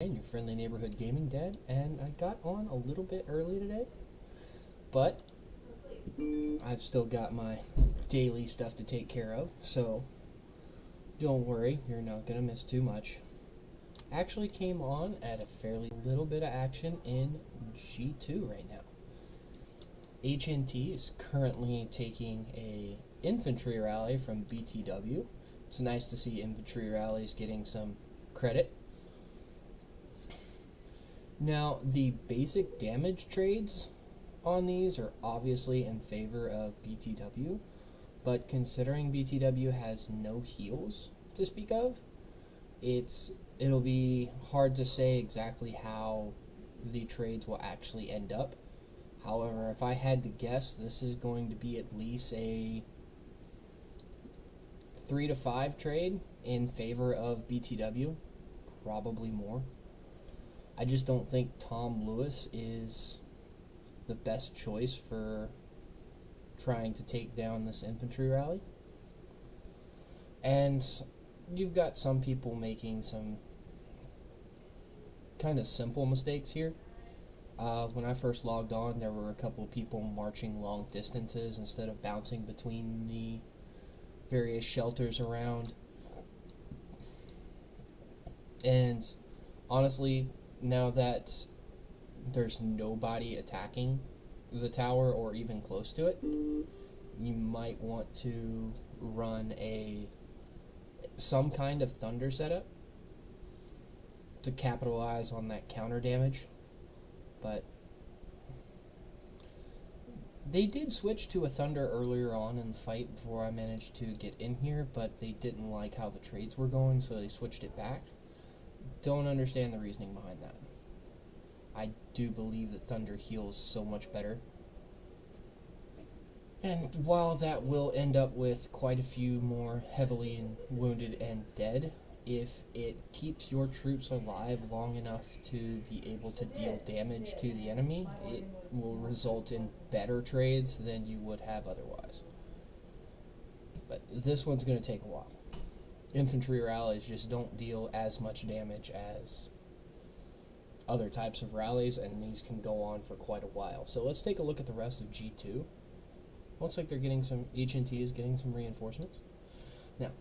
Your friendly neighborhood gaming dad, and I got on a little bit early today, but I've still got my daily stuff to take care of, so don't worry, you're not gonna miss too much. Actually came on at a fairly little bit of action in G2 right now. HNT is currently taking a infantry rally from BTW. It's nice to see infantry rallies getting some credit. Now, the basic damage trades on these are obviously in favor of BTW, but considering BTW has no heals to speak of, it'll be hard to say exactly how the trades will actually end up. However, if I had to guess, this is going to be at least a 3 to 5 trade in favor of BTW, probably more. I just don't think Tom Lewis is the best choice for trying to take down this infantry rally. And you've got some people making some kind of simple mistakes here. When I first logged on, there were a couple of people marching long distances instead of bouncing between the various shelters around. And honestly, now that there's nobody attacking the tower or even close to it, you might want to run some kind of thunder setup to capitalize on that counter damage. But they did switch to a thunder earlier on in the fight before I managed to get in here, but they didn't like how the trades were going, so they switched it back. Don't understand the reasoning behind that. I do believe that thunder heals so much better. And while that will end up with quite a few more heavily wounded and dead, if it keeps your troops alive long enough to be able to deal damage to the enemy, it will result in better trades than you would have otherwise. But this one's going to take a while. Infantry rallies just don't deal as much damage as other types of rallies, and these can go on for quite a while. So let's take a look at the rest of G2. Looks like they're getting some, HNT is getting some reinforcements. Now,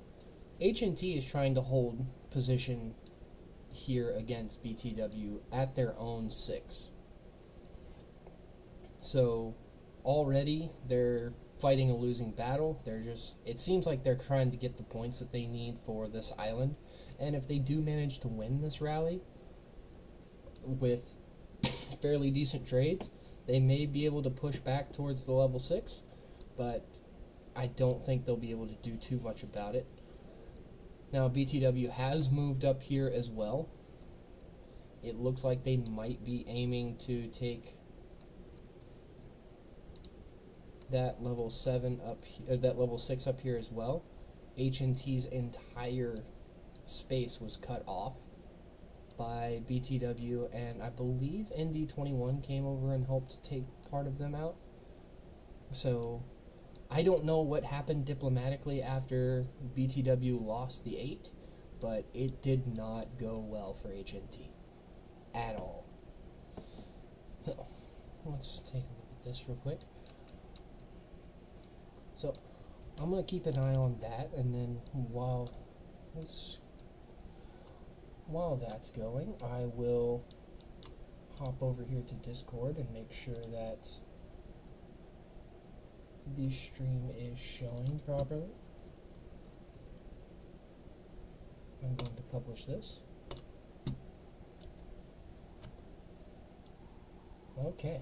HNT is trying to hold position here against BTW at their own 6. So already they're fighting a losing battle. It seems like they're trying to get the points that they need for this island, and if they do manage to win this rally with fairly decent trades, they may be able to push back towards the level 6, but I don't think they'll be able to do too much about it. Now, BTW has moved up here as well. It looks like they might be aiming to take that level 7 up, that level 6 up here as well. HNT's entire space was cut off by BTW, and I believe ND21 came over and helped take part of them out. So I don't know what happened diplomatically after BTW lost the 8, but it did not go well for HNT at all. So let's take a look at this real quick. So I'm going to keep an eye on that, and then while that's going, I will hop over here to Discord and make sure that the stream is showing properly. I'm going to publish this. Okay.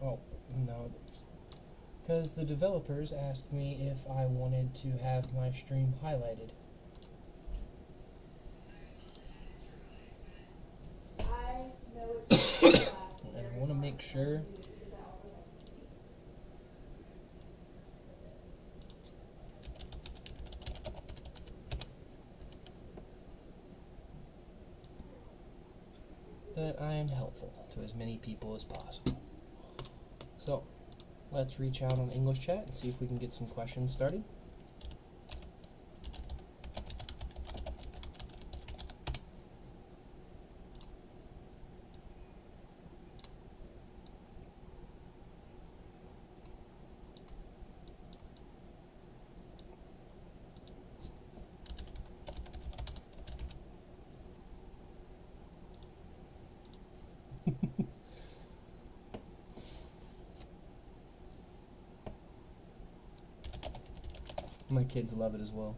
Oh, no, because the developers asked me if I wanted to have my stream highlighted. And I want to make sure that I am helpful to as many people as possible. So let's reach out on English chat and see if we can get some questions started. kids love it as well.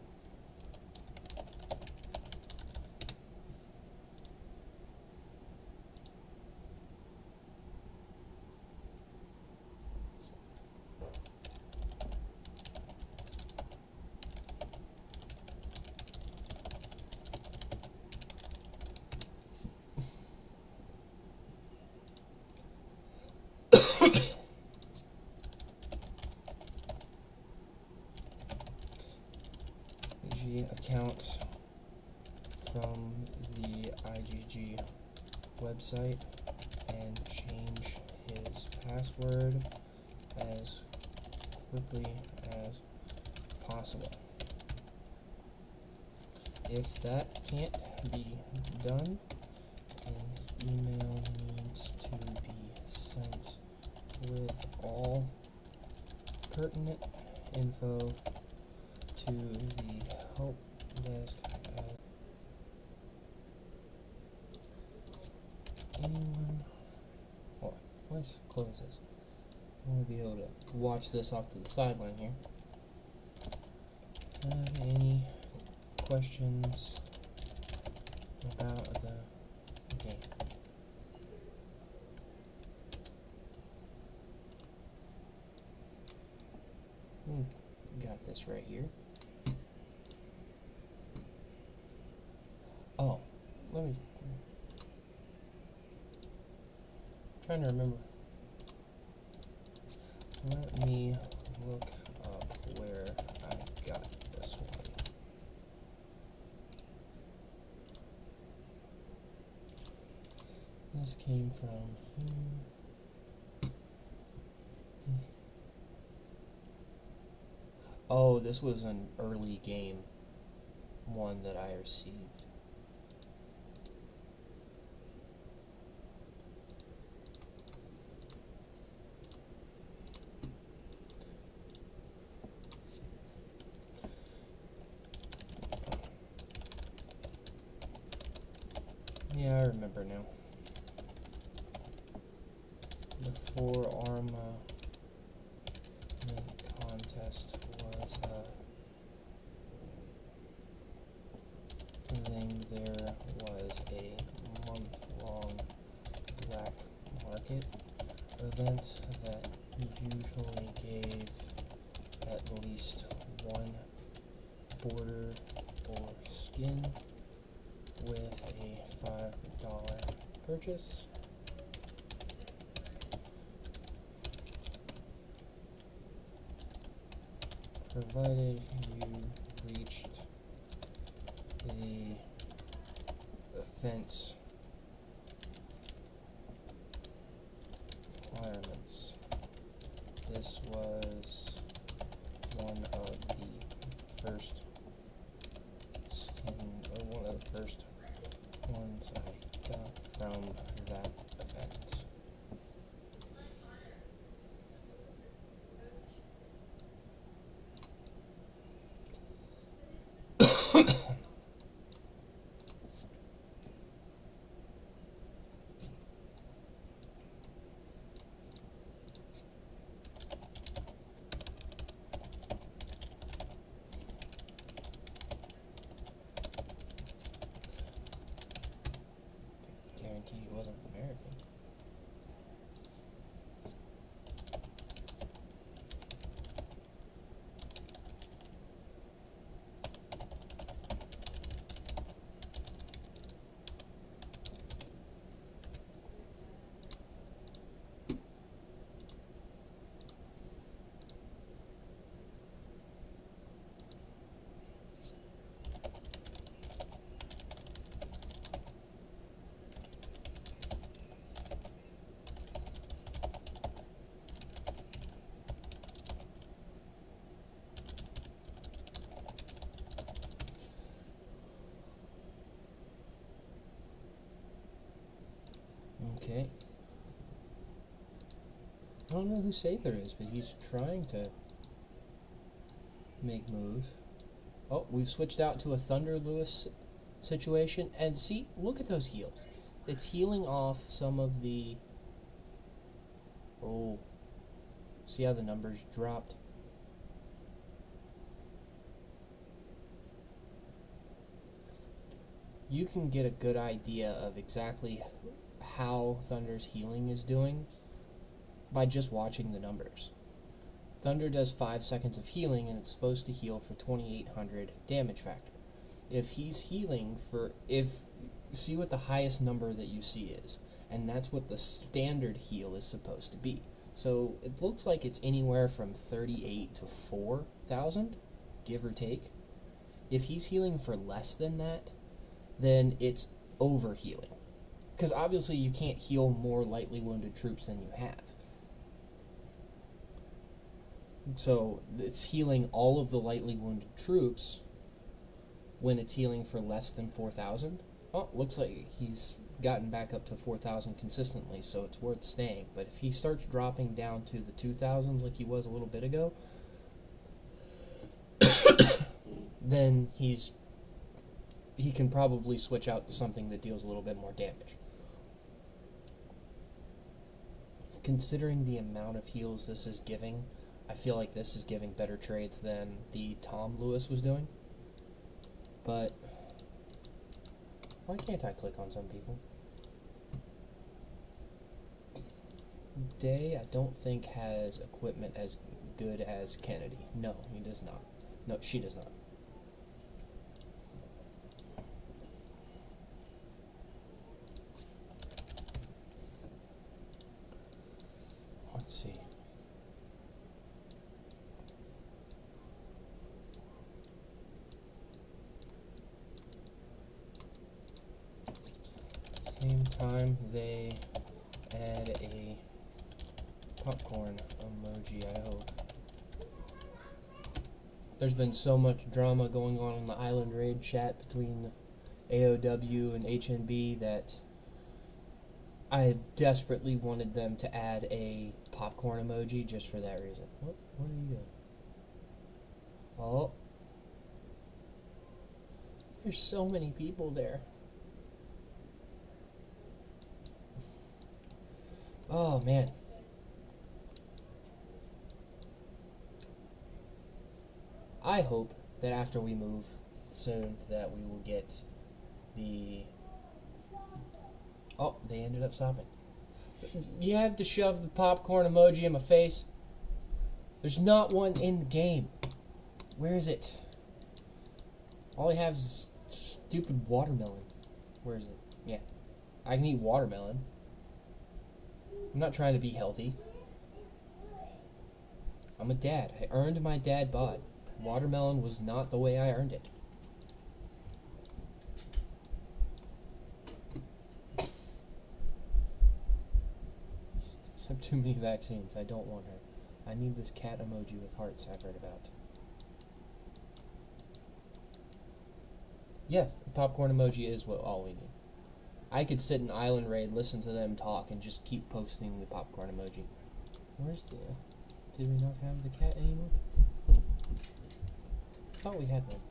Account from the IGG website and change his password as quickly as possible. If that can't be done, an email needs to be sent with all pertinent info to the help desk at anyone. Hold on, let's close this. I want to be able to watch this off to the sideline here. Have any questions about the game? Got this right here. Oh, let me. Trying to remember. Let me look up where I got this one. This came from here. Oh, this was an early game one that I received. Yeah, I remember now. The Arma contest was a thing. There was a month-long black market event that usually gave at least one border or skin with a $5 purchase. Provided you reached the fence requirements. This was one of the first one of the first ones I got from that event. Guarantee he wasn't American. Okay. I don't know who Sather is, but he's trying to make moves. Oh, we've switched out to a Thunder Lewis situation. And see, look at those heals. It's healing off some of the... Oh. See how the numbers dropped? you can get a good idea of exactly how Thunder's healing is doing by just watching the numbers. Thunder does 5 seconds of healing, and it's supposed to heal for 2800 damage factor. If he's healing see what the highest number that you see is, and that's what the standard heal is supposed to be. So it looks like it's anywhere from 38 to 4,000, give or take. If he's healing for less than that, then it's over healing. Because obviously you can't heal more lightly wounded troops than you have. So it's healing all of the lightly wounded troops when it's healing for less than 4,000. Oh, looks like he's gotten back up to 4,000 consistently, so it's worth staying. But if he starts dropping down to the 2,000s like he was a little bit ago, then he can probably switch out to something that deals a little bit more damage. Considering the amount of heals this is giving, I feel like this is giving better trades than the Tom Lewis was doing. But why can't I click on some people? Day, I don't think, has equipment as good as Kennedy. No, he does not. No, she does not. Let's see. Same time, they add a popcorn emoji, I hope. There's been so much drama going on in the Island Raid chat between AOW and HNB that I desperately wanted them to add a popcorn emoji just for that reason. What are you doing? Oh. There's so many people there. Oh, man. I hope that after we move soon that we will get the... Oh, they ended up stopping. You have to shove the popcorn emoji in my face. There's not one in the game. Where is it? All I have is stupid watermelon. Where is it? Yeah. I can eat watermelon. I'm not trying to be healthy. I'm a dad. I earned my dad bod. Watermelon was not the way I earned it. I have too many vaccines. I don't want her. I need this cat emoji with hearts I've heard about. Yeah, the popcorn emoji is what all we need. I could sit in Island Raid, listen to them talk, and just keep posting the popcorn emoji. Where's the... Did we not have the cat anymore? I thought we had one.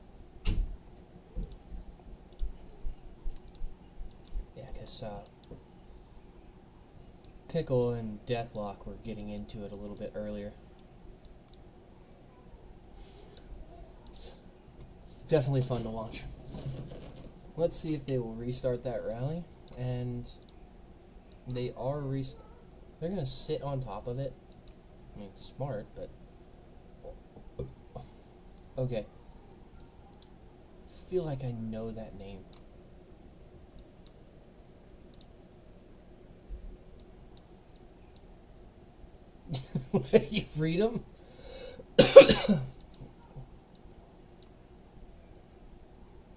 Yeah, because Pickle and Deathlock were getting into it a little bit earlier. It's definitely fun to watch. Let's see if they will restart that rally. And they are they're going to sit on top of it. I mean, it's smart, but... Okay. I feel like I know that name. You read them?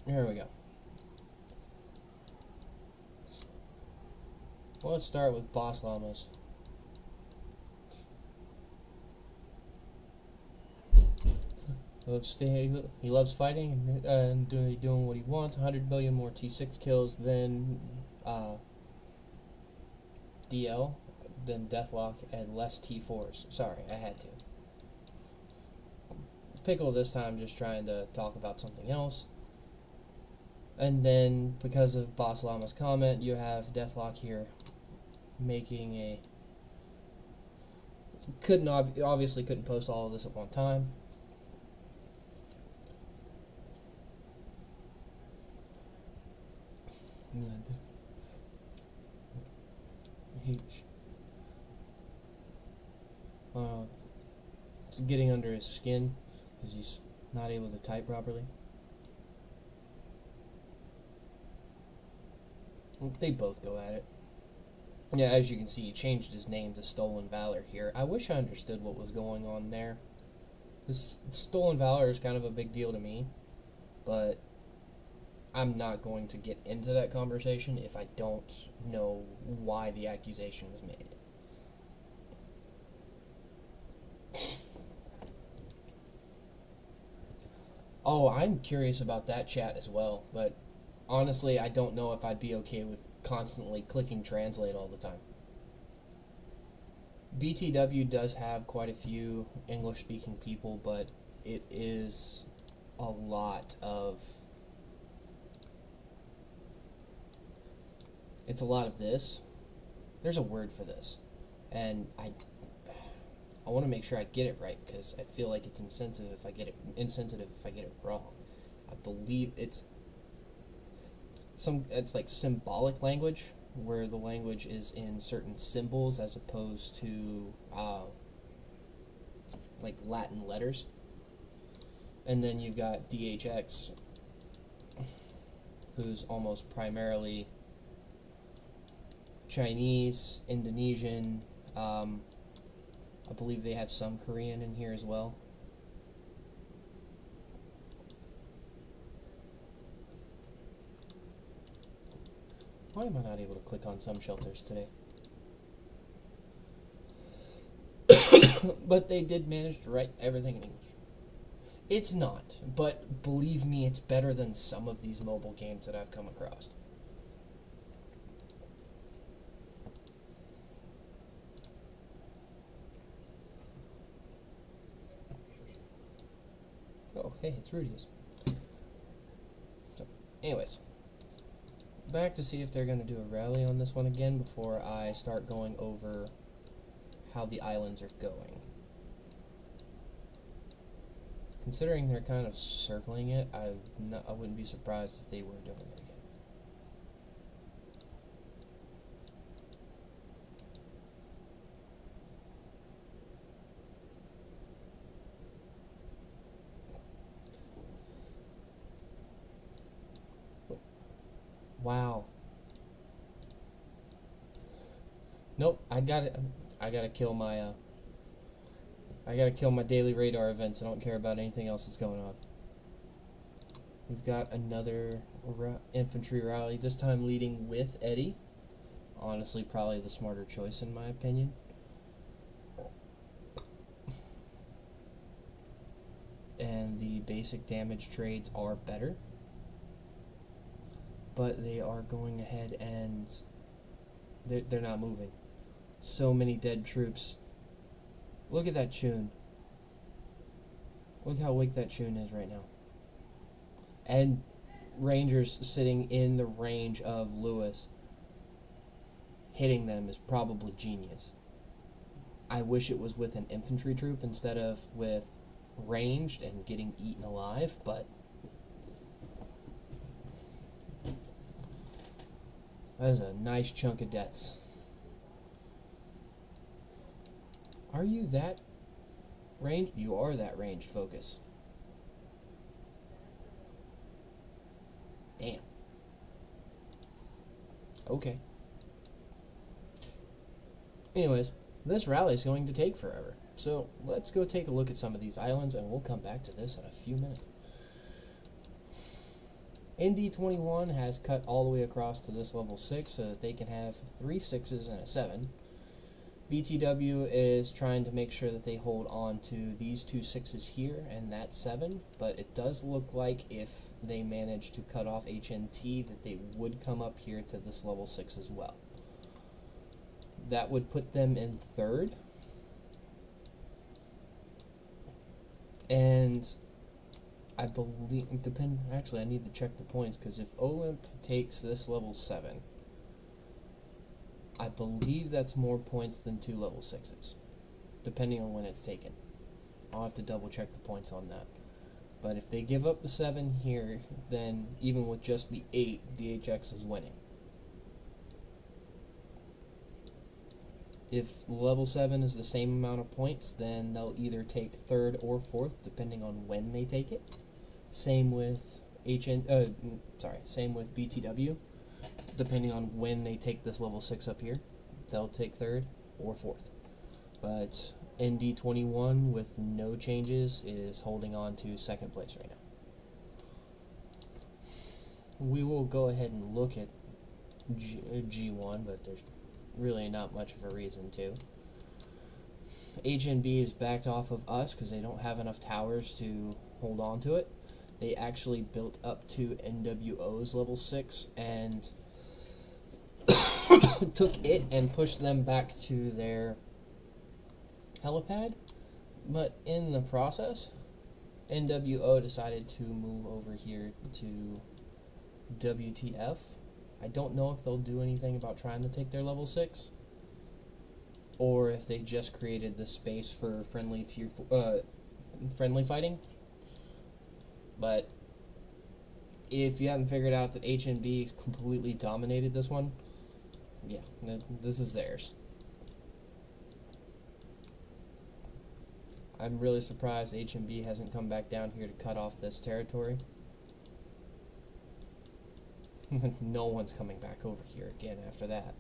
Here we go. Well, let's start with Boss Llamas. He loves fighting and doing what he wants. 100 million more T6 kills than DL, than Deathlock, and less T4s. Sorry, I had to. Pickle this time just trying to talk about something else. And then, because of Boss Llama's comment, you have Deathlock here making a... Obviously couldn't post all of this at one time. It's getting under his skin because he's not able to type properly. They both go at it. Yeah, as you can see, he changed his name to Stolen Valor here. I wish I understood what was going on there. This Stolen Valor is kind of a big deal to me, but I'm not going to get into that conversation if I don't know why the accusation was made. Oh, I'm curious about that chat as well, but honestly, I don't know if I'd be okay with constantly clicking translate all the time. BTW does have quite a few English-speaking people, but it is a lot of... It's a lot of this. There's a word for this, and I want to make sure I get it right because I feel like it's insensitive if I get it wrong. I believe it's like symbolic language, where the language is in certain symbols as opposed to like Latin letters. And then you've got DHX, who's almost primarily Chinese, Indonesian. I believe they have some Korean in here as well. Why am I not able to click on some shelters today? But they did manage to write everything in English. It's not, but believe me, it's better than some of these mobile games that I've come across. Oh, hey, it's Rudy's. So, anyways, back to see if they're going to do a rally on this one again before I start going over how the islands are going. Considering they're kind of circling it, I wouldn't be surprised if they were doing it again. Wow. Nope, I gotta kill my daily radar events. I don't care about anything else that's going on. We've got another infantry rally, this time leading with Eddie. Honestly, probably the smarter choice in my opinion. And the basic damage trades are better. But they are going ahead and they're not moving. So many dead troops. Look at that Chun. Look how weak that Chun is right now. And Rangers sitting in the range of Lewis. Hitting them is probably genius. I wish it was with an infantry troop instead of with ranged and getting eaten alive, but that is a nice chunk of deaths. Are you that ranged? You are that ranged, focus. Damn. Okay. Anyways, this rally is going to take forever. So let's go take a look at some of these islands and we'll come back to this in a few minutes. ND21 has cut all the way across to this level 6 so that they can have 3 6s and a 7. BTW is trying to make sure that they hold on to these 2 6s here and that 7, but it does look like if they manage to cut off HNT that they would come up here to this level 6 as well. That would put them in 3rd. And I believe, actually I need to check the points, because if Olymp takes this level 7, I believe that's more points than 2 level 6s, depending on when it's taken. I'll have to double check the points on that. But if they give up the 7 here, then even with just the 8, DHX is winning. If level 7 is the same amount of points, then they'll either take third or fourth, depending on when they take it. Same with same with BTW, depending on when they take this level 6 up here, they'll take third or fourth. But ND21 with no changes is holding on to second place right now. We will go ahead and look at G1, but there's really not much of a reason to. HNB is backed off of us because they don't have enough towers to hold on to it. They actually built up to NWO's level 6 and took it and pushed them back to their helipad, but in the process, NWO decided to move over here to WTF. I don't know if they'll do anything about trying to take their level 6, or if they just created the space for friendly fighting. But if you haven't figured out that HNB completely dominated this one, yeah, this is theirs. I'm really surprised HNB hasn't come back down here to cut off this territory. No one's coming back over here again after that.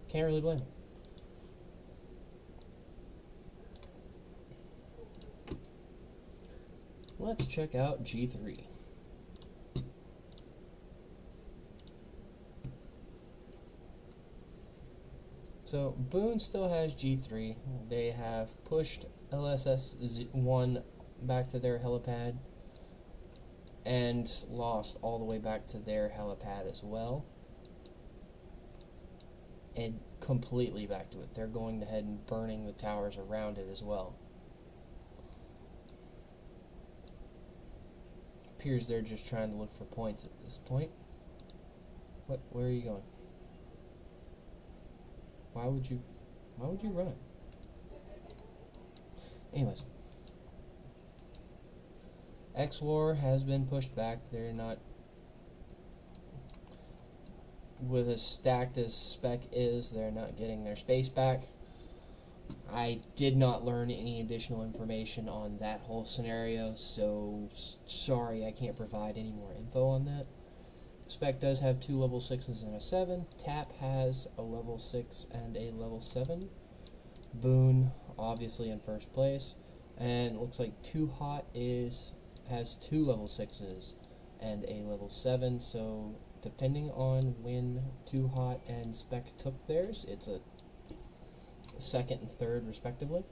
Can't really blame them. Let's check out G3. So Boone still has G3. They have pushed LSS1 back to their helipad and lost all the way back to their helipad as well. And completely back to it. They're going ahead and burning the towers around it as well. Appears they're just trying to look for points at this point. What? Where are you going? Why would you run? Anyways. X-War has been pushed back. They're not, with as stacked as Spec is, they're not getting their space back. I did not learn any additional information on that whole scenario, so sorry I can't provide any more info on that. Spec does have 2 level 6s and a 7. Tap has a level 6 and a level 7. Boone, obviously in first place. And it looks like Too Hot has 2 level 6s and a level 7, so depending on when Too Hot and Spec took theirs, it's a second and third respectively,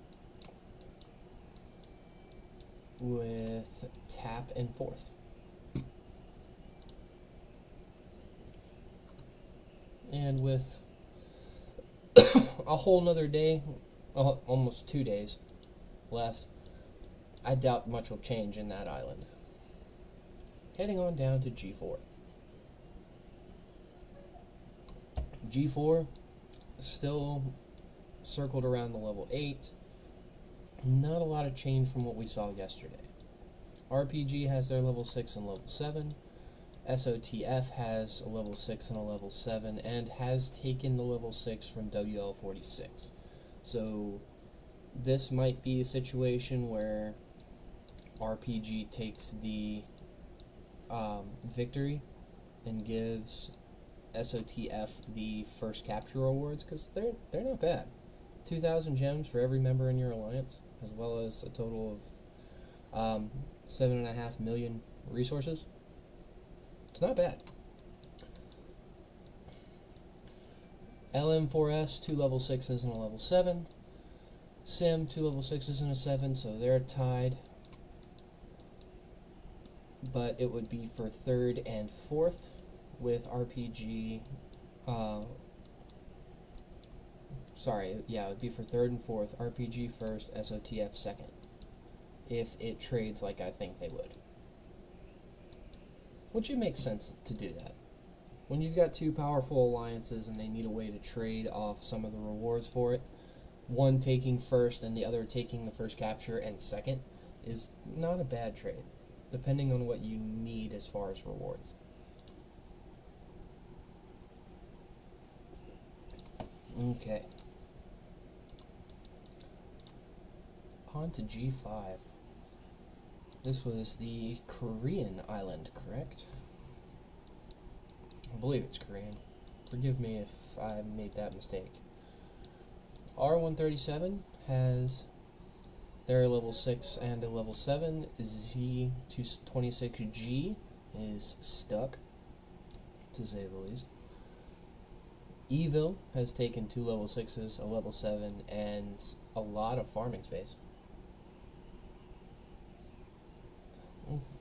with Tap in fourth. And with a whole nother day, almost 2 days left, I doubt much will change in that island. Heading on down to G4. G4 still circled around the level 8. Not a lot of change from what we saw yesterday. RPG has their level 6 and level 7. SOTF has a level 6 and a level 7, and has taken the level 6 from WL46. So this might be a situation where RPG takes the victory and gives SOTF the first capture awards, because they're not bad. 2,000 gems for every member in your alliance, as well as a total of 7.5 million resources. It's not bad. LM4S, 2 level 6s and a level 7. Sim, 2 level 6s and a 7, so they're tied. But it would be for third and fourth, with RPG, it would be for third and fourth, RPG first, SOTF second, if it trades like I think they would. Which it makes sense to do that. When you've got 2 powerful alliances and they need a way to trade off some of the rewards for it, one taking first and the other taking the first capture and second is not a bad trade, depending on what you need as far as rewards. Okay. pawn to g5. This was the Korean island, correct? I believe it's Korean. Forgive me if I made that mistake. R137 has their level 6 and a level 7. Z226G is stuck, to say the least. Evil has taken 2 level 6s, a level 7, and a lot of farming space.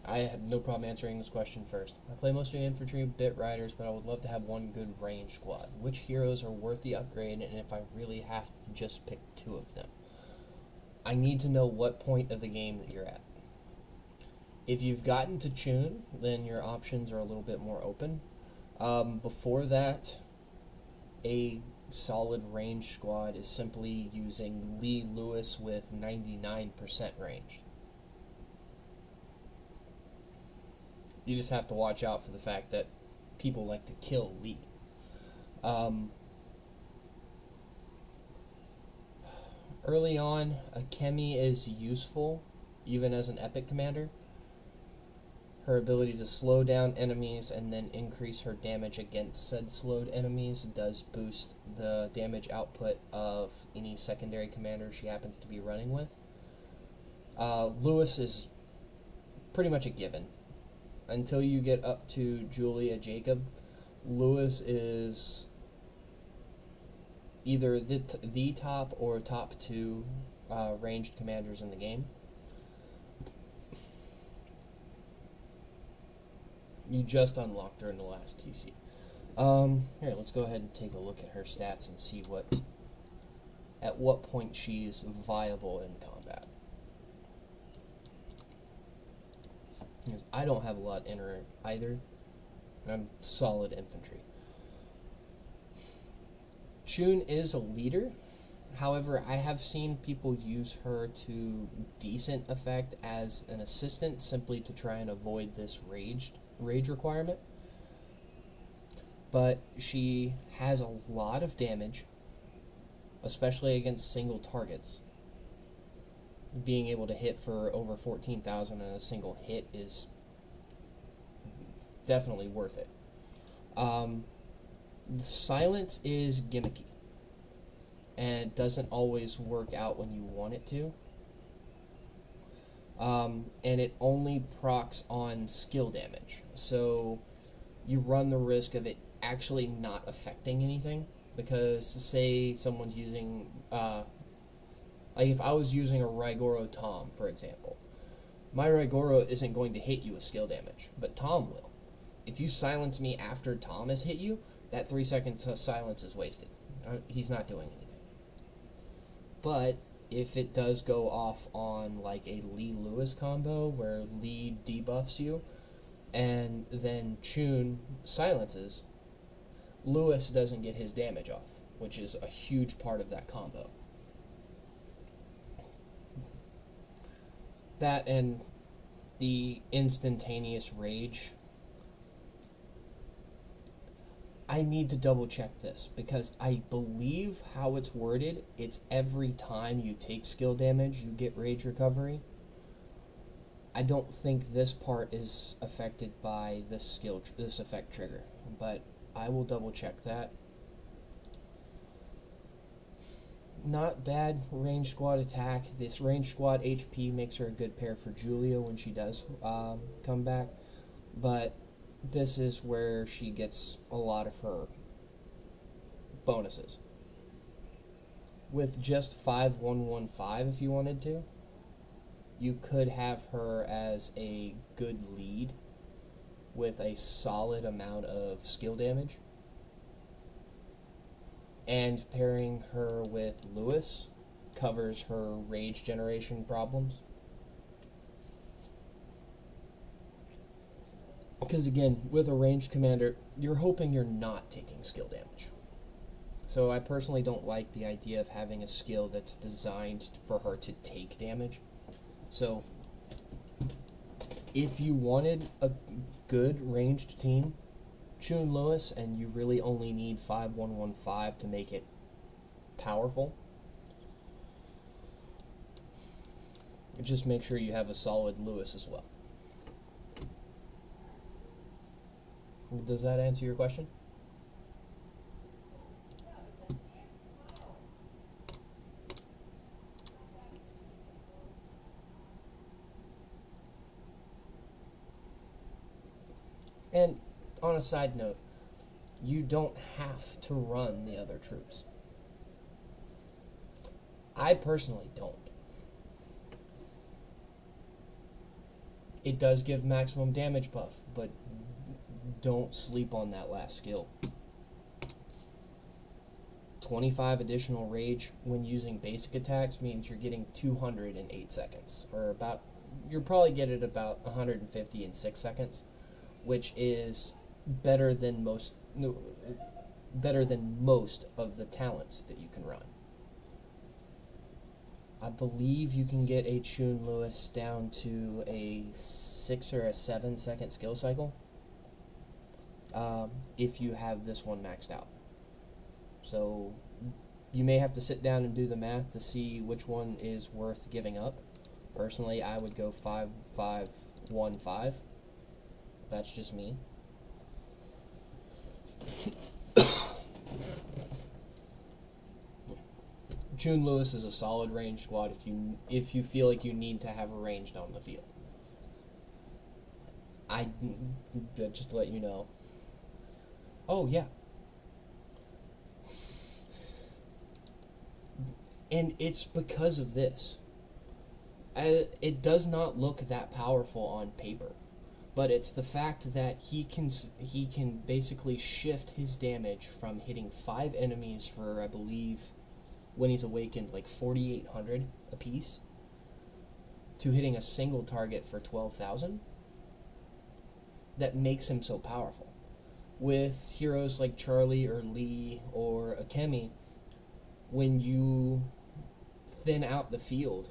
I have no problem answering this question first. I play mostly infantry, bit riders, but I would love to have one good range squad. Which heroes are worth the upgrade, and if I really have to just pick 2 of them? I need to know what point of the game that you're at. If you've gotten to Chun, then your options are a little bit more open. Before that, a solid range squad is simply using Lee Lewis with 99% range. You just have to watch out for the fact that people like to kill Lee. Early on, Akemi is useful, even as an epic commander. Her ability to slow down enemies and then increase her damage against said slowed enemies does boost the damage output of any secondary commander she happens to be running with. Lewis is pretty much a given. Until you get up to Julia Jacob, Lewis is either the top or top 2 ranged commanders in the game. You just unlocked her in the last TC. Here, let's go ahead and take a look at her stats and see at what point she's viable in combat. Because I don't have a lot in her either. I'm solid infantry. Chun is a leader. However, I have seen people use her to decent effect as an assistant simply to try and avoid this rage requirement. But she has a lot of damage, especially against single targets. Being able to hit for over 14,000 in a single hit is definitely worth it. Silence is gimmicky, and it doesn't always work out when you want it to. And it only procs on skill damage, so you run the risk of it actually not affecting anything, because say someone's using like if I was using a Raigoro Tom, for example, my Raigoro isn't going to hit you with skill damage, but Tom will. If you silence me after Tom has hit you, that 3 seconds of silence is wasted. He's not doing anything. But if it does go off on like a Lee Lewis combo where Lee debuffs you and then Chun silences, Lewis doesn't get his damage off, which is a huge part of that combo. That and the instantaneous rage. I need to double check this because I believe how it's worded, it's every time you take skill damage you get rage recovery. I don't think this part is affected by this effect trigger, but I will double check that. Not bad range squad attack. This range squad HP makes her a good pair for Julia when she does come back, but this is where she gets a lot of her bonuses. With just 5115, if you wanted to, you could have her as a good lead with a solid amount of skill damage. And pairing her with Lewis covers her rage generation problems. Because again, with a ranged commander, you're hoping you're not taking skill damage. So I personally don't like the idea of having a skill that's designed for her to take damage. So if you wanted a good ranged team, Chun Lewis, and you really only need 5115 to make it powerful, Just make sure you have a solid Lewis as well. Does that answer your question? And on a side note, you don't have to run the other troops. I personally don't. It does give maximum damage buff, but don't sleep on that last skill. 25 additional rage when using basic attacks means you're getting 200 in 8 seconds, or about, you'll probably get it about 150 in 6 seconds, which is better than most of the talents that you can run. I believe you can get a Chun Lewis down to a 6 or a 7 second skill cycle if you have this one maxed out. So you may have to sit down and do the math to see which one is worth giving up. Personally, I would go 5-5-1-5. That's just me. Chun Lewis is a solid range squad if you feel like you need to have a ranged on the field. Just to let you know. Oh yeah. And it's because of this. It does not look that powerful on paper, but it's the fact that he can basically shift his damage from hitting 5 enemies for, I believe, when he's awakened, like 4,800 apiece, to hitting a single target for 12,000. That makes him so powerful. With heroes like Charlie or Lee or Akemi, when you thin out the field,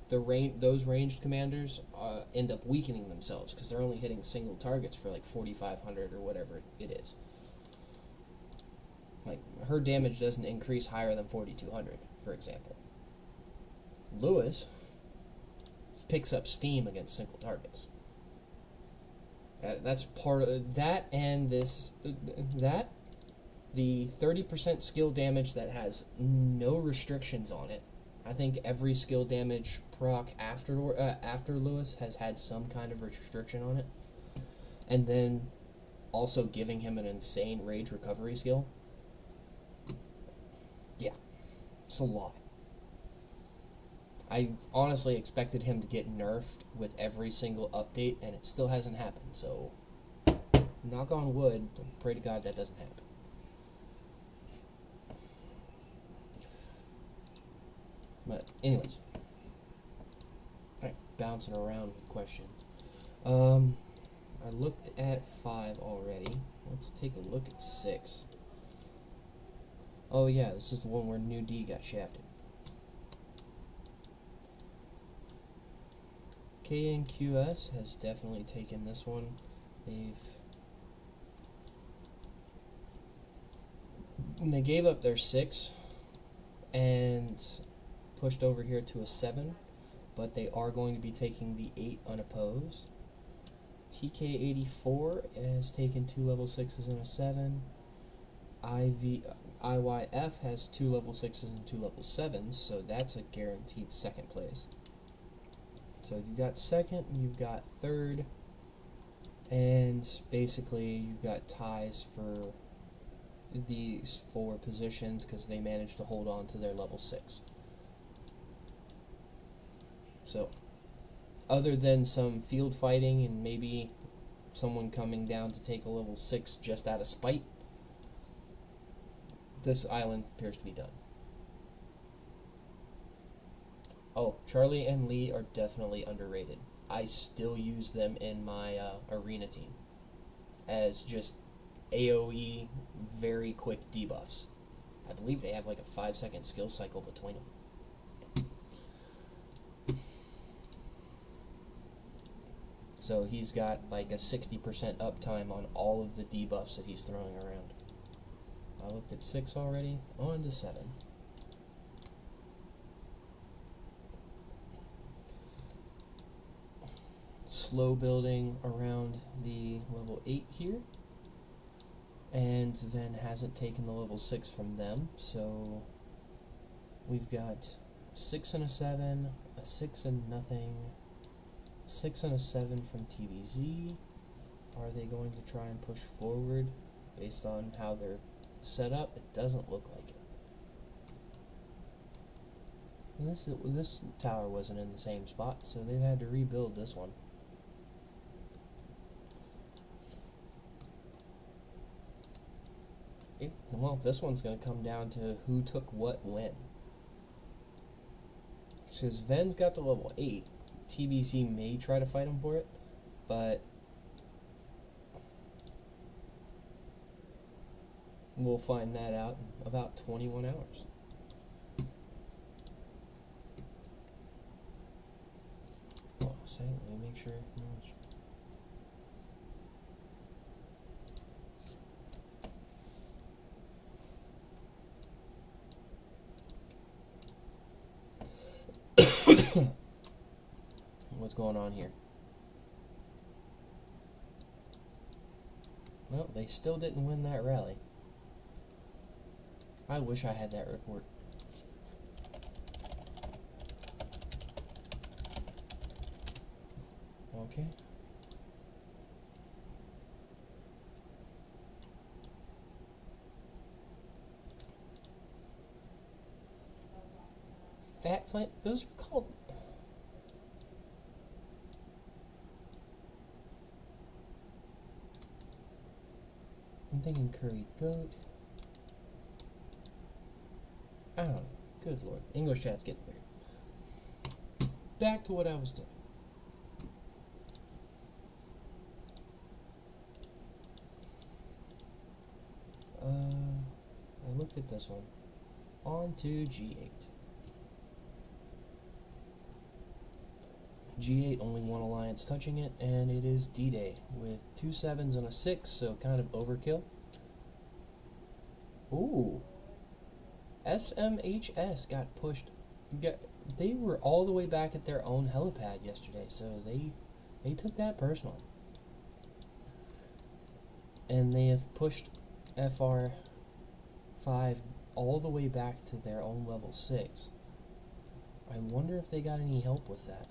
those ranged commanders end up weakening themselves because they're only hitting single targets for like 4,500 or whatever it is. Like, her damage doesn't increase higher than 4,200, for example. Lewis picks up steam against single targets. That's part of that, and the 30% skill damage that has no restrictions on it. I think every skill damage proc after Lewis has had some kind of restriction on it. And then also giving him an insane rage recovery skill. Yeah, it's a lot. I honestly expected him to get nerfed with every single update, and it still hasn't happened, so knock on wood, pray to God that doesn't happen. But anyways, alright, bouncing around with questions. I looked at 5 already. Let's take a look at 6. Oh yeah, this is the one where New D got shafted. KNQS has definitely taken this one. They gave up their 6 and pushed over here to a 7, but they are going to be taking the 8 unopposed. TK84 has taken 2 level 6s and a 7. IYF has 2 level 6s and 2 level 7s, so that's a guaranteed second place. So you've got second, you've got third, and basically you've got ties for these 4 positions because they managed to hold on to their level 6. So, other than some field fighting and maybe someone coming down to take a level 6 just out of spite, this island appears to be done. Oh, Charlie and Lee are definitely underrated. I still use them in my arena team as just AoE very quick debuffs. I believe they have like a 5-second skill cycle between them. So he's got like a 60% uptime on all of the debuffs that he's throwing around. I looked at 6 already, on to 7. slow building around the level 8 here, and then hasn't taken the level 6 from them, so we've got 6 and a 7, a 6 and nothing, 6 and a 7 from TVZ. Are they going to try and push forward based on how they're set up? It doesn't look like it. And this tower wasn't in the same spot, so they've had to rebuild this one. Well, this one's going to come down to who took what when. Because Ven's got the level 8. TBC may try to fight him for it, but we'll find that out in about 21 hours. Oh, let me make sure. What's going on here? Well, they still didn't win that rally. I wish I had that report. Okay. Fat Flint, those are called... I'm thinking curried goat. I don't know. Good lord. English chat's getting weird. Back to what I was doing. I looked at this one. On to G8. G8, only one alliance touching it, and it is D-Day with 2 7s and a 6, so kind of overkill. Ooh. SMHS got pushed. They were all the way back at their own helipad yesterday, so they took that personally. And they have pushed FR5 all the way back to their own level 6. I wonder if they got any help with that.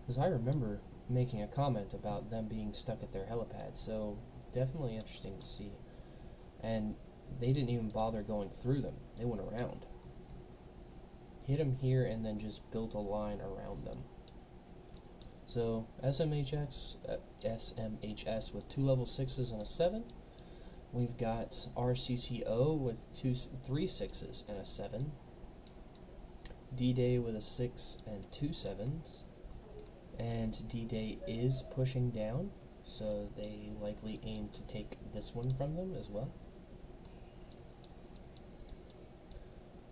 Because I remember making a comment about them being stuck at their helipad, so definitely interesting to see. And they didn't even bother going through them. They went around. Hit them here and then just built a line around them. So SMHS with 2 level 6s and a 7. We've got RCCO with 3 6s and a 7. D-Day with a 6 and 2 7s. And D-Day is pushing down, so they likely aim to take this one from them as well.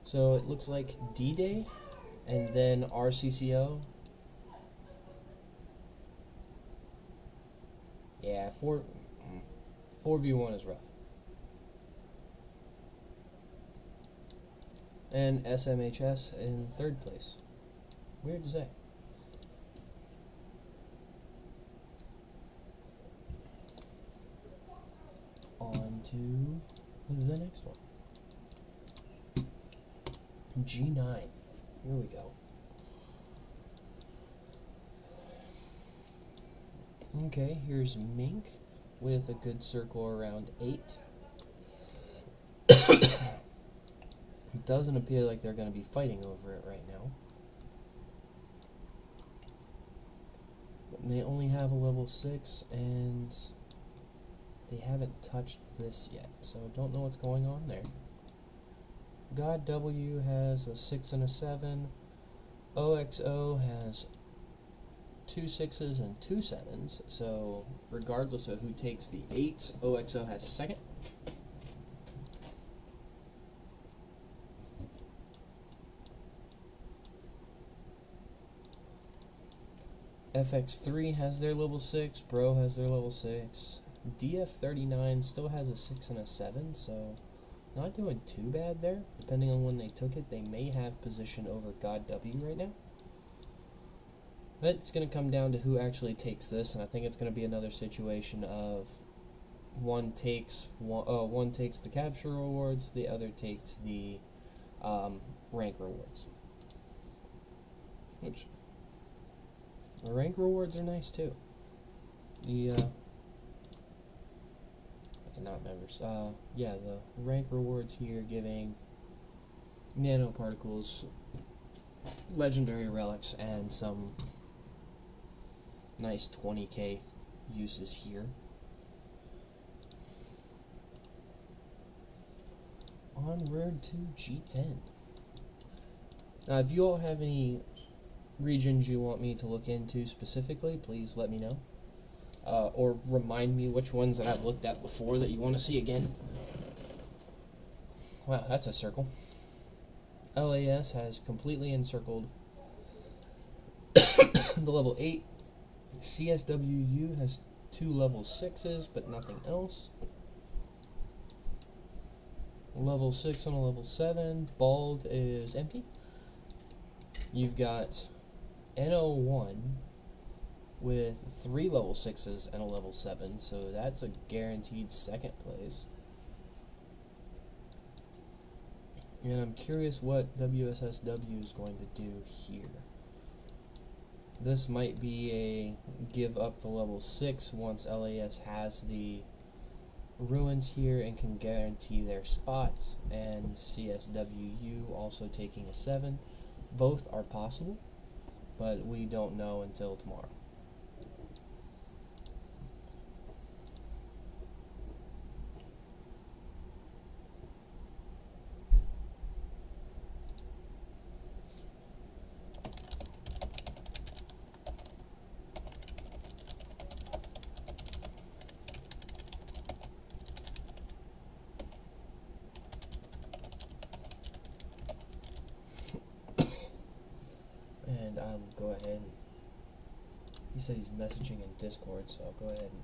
So it looks like D-Day and then RCCO. Yeah, 4v1 is rough. And SMHS in 3rd place. Weird to say. On to the next one. G9. Here we go. Okay, here's Mink with a good circle around 8. It doesn't appear like they're going to be fighting over it right now. They only have a level 6 and they haven't touched this yet, so don't know what's going on there. God W has a 6 and a 7. OXO has 2 6s and 2 7s, so regardless of who takes the 8s, OXO has 2nd. FX3 has their level 6, Bro has their level 6. DF39 still has a 6 and a 7, so not doing too bad there. Depending on when they took it, they may have position over God W right now. That's going to come down to who actually takes this, and I think it's going to be another situation of one takes the capture rewards, the other takes the rank rewards. Which the rank rewards are nice too. The not members. Yeah, the rank rewards here giving nanoparticles, legendary relics, and some nice 20k uses here. Onward to G10. Now, if you all have any regions you want me to look into specifically, please let me know. Or remind me which ones that I've looked at before that you want to see again. Wow, that's a circle. LAS has completely encircled the level 8. CSWU has 2 level 6s, but nothing else. Level 6 and a level 7. Bald is empty. You've got NO1 with 3 level 6s and a level 7, so that's a guaranteed second place. And I'm curious what WSSW is going to do here. This might be a give up the level 6 once LAS has the ruins here and can guarantee their spots, and CSWU also taking a 7. Both are possible, but we don't know until tomorrow. And I'll go ahead and, he said he's messaging in Discord, so I'll go ahead and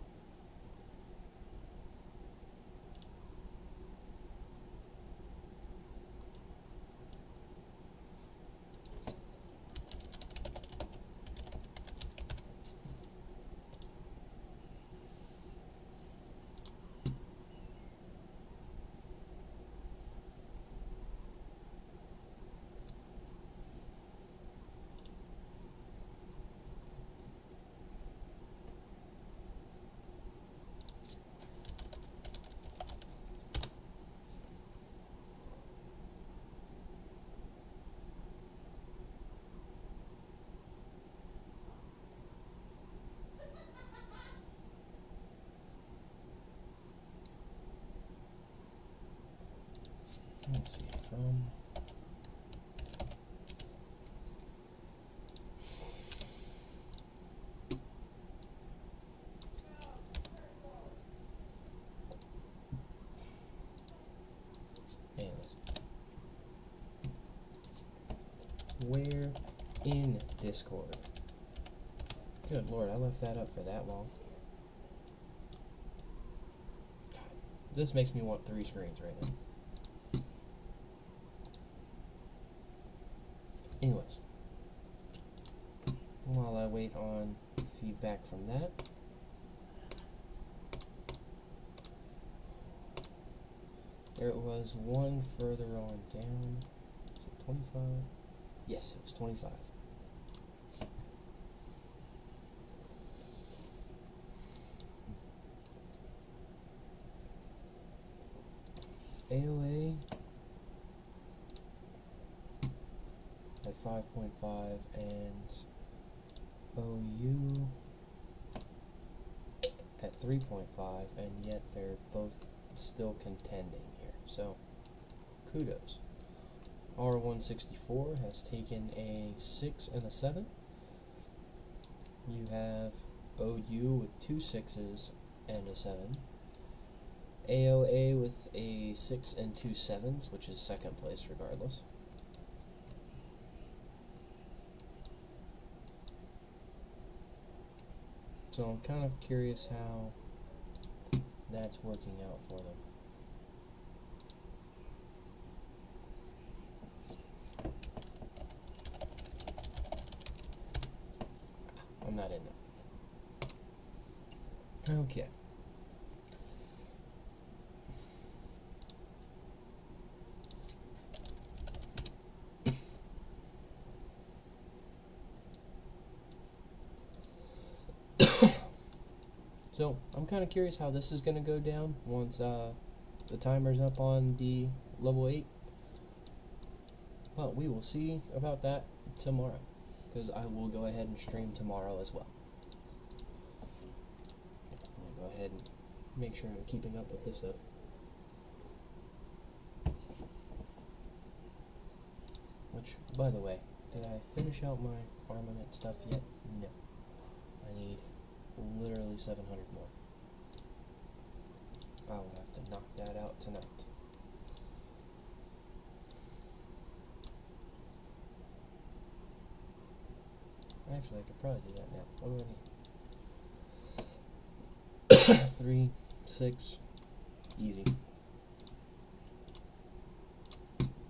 let's see, from anyways, where in Discord? Good Lord, I left that up for that long. God, this makes me want 3 screens right now. Anyways, while I wait on feedback from that, there was one further on down. Was it 25? Yes, it was 25. AOA at 5.5 and OU at 3.5, and yet they're both still contending here, so kudos. R164 has taken a 6 and a 7. You have OU with 2 6s and a 7. AOA with a 6 and 2 7s, which is second place regardless. So I'm kind of curious how that's working out for them. not in there. Okay. So, I'm kind of curious how this is going to go down once the timer's up on the level 8. But we will see about that tomorrow, because I will go ahead and stream tomorrow as well. I'm going to go ahead and make sure I'm keeping up with this stuff. Which, by the way, did I finish out my armament stuff yet? No. I need literally 700 more. I will have to knock that out tonight. Actually, I could probably do that now. What do I need? 3, 6, easy.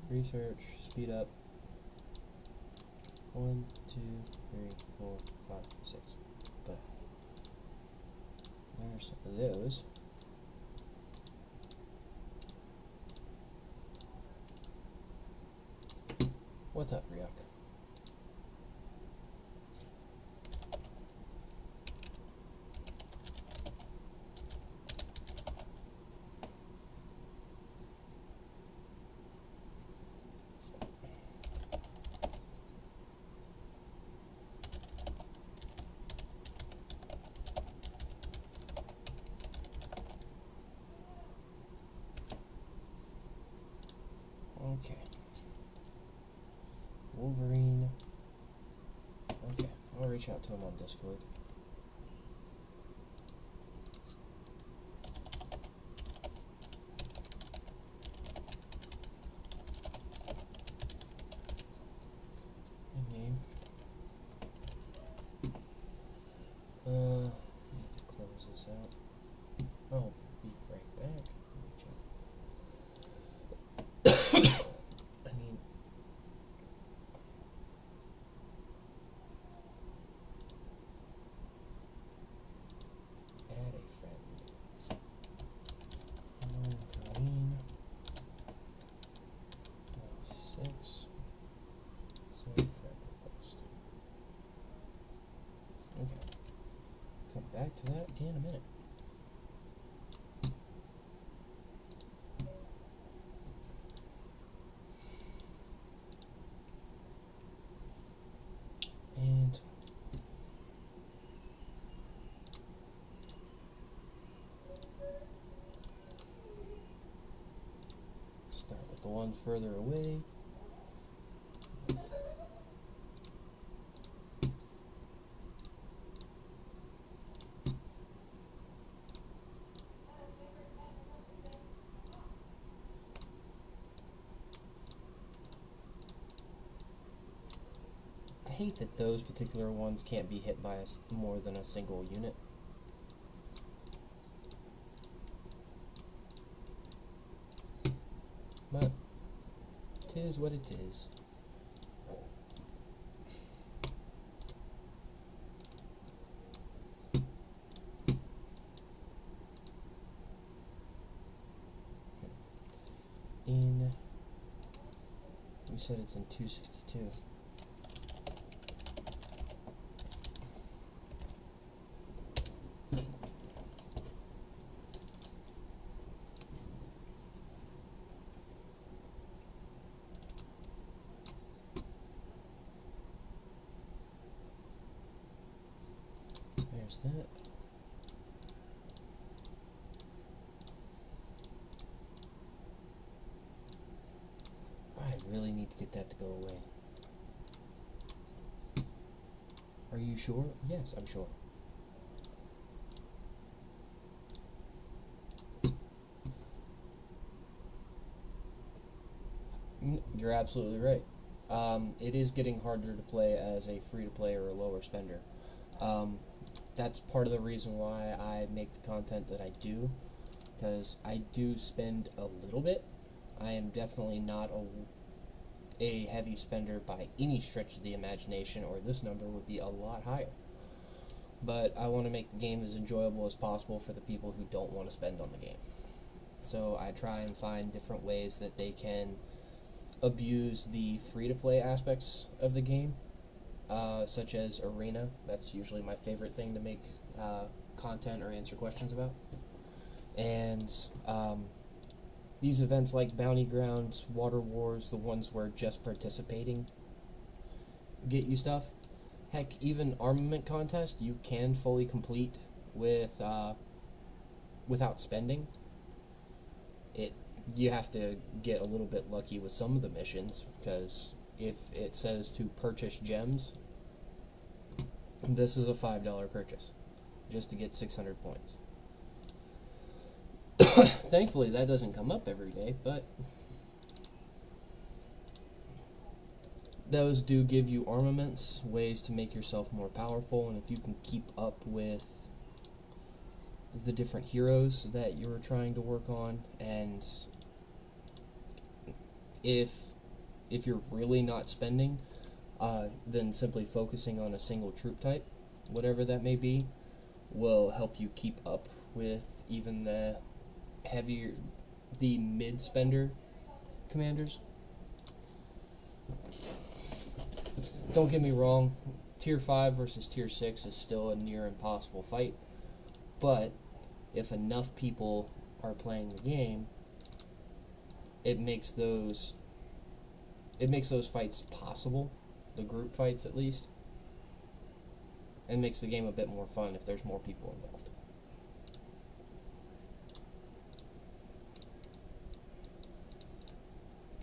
Research, speed up. 1, 2, 3, 4, 5, 6. But there's those. What's up, Ryuk? Okay. Wolverine. Okay, I'll reach out to him on Discord. Name. Need to close this out. I'll be right back. I mean, add a friend. Wolverine. 6. Save friend request. Okay. Come back to that in a minute. And start with the one further away. I hate that those particular ones can't be hit by more than a single unit. But 'tis what it is. You said it's in 262. There's that. I really need to get that to go away. Are you sure? Yes, I'm sure. You're absolutely right. It is getting harder to play as a free-to-play or a lower spender. That's part of the reason why I make the content that I do, because I do spend a little bit. I am definitely not a heavy spender by any stretch of the imagination, or this number would be a lot higher. but I want to make the game as enjoyable as possible for the people who don't want to spend on the game. So I try and find different ways that they can abuse the free-to-play aspects of the game, such as Arena. That's usually my favorite thing to make content or answer questions about. And these events like Bounty Grounds, Water Wars, the ones where just participating get you stuff. Heck, even armament contest you can fully complete with without spending. You have to get a little bit lucky with some of the missions, because if it says to purchase gems, this is a $5 purchase just to get 600 points. Thankfully that doesn't come up every day, but those do give you armaments, ways to make yourself more powerful, and if you can keep up with the different heroes that you're trying to work on, and if you're really not spending, then simply focusing on a single troop type, whatever that may be, will help you keep up with even the mid-spender commanders. Don't get me wrong, Tier 5 versus Tier 6 is still a near impossible fight, but if enough people are playing the game, it makes those fights possible, the group fights at least, and makes the game a bit more fun if there's more people involved.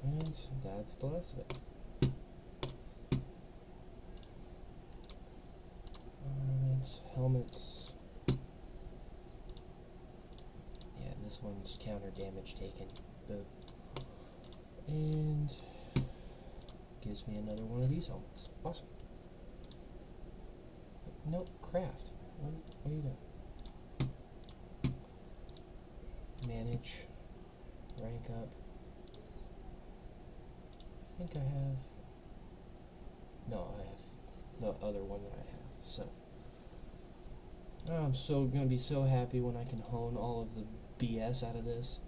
And that's the last of it. Helmets. Yeah, this one's counter damage taken. Boom. And gives me another one of these helmets. Awesome. Nope, craft. What are you doing? Manage. Rank up. I think I have... No, I have the other one that I have, so... I'm so going to be so happy when I can hone all of the BS out of this.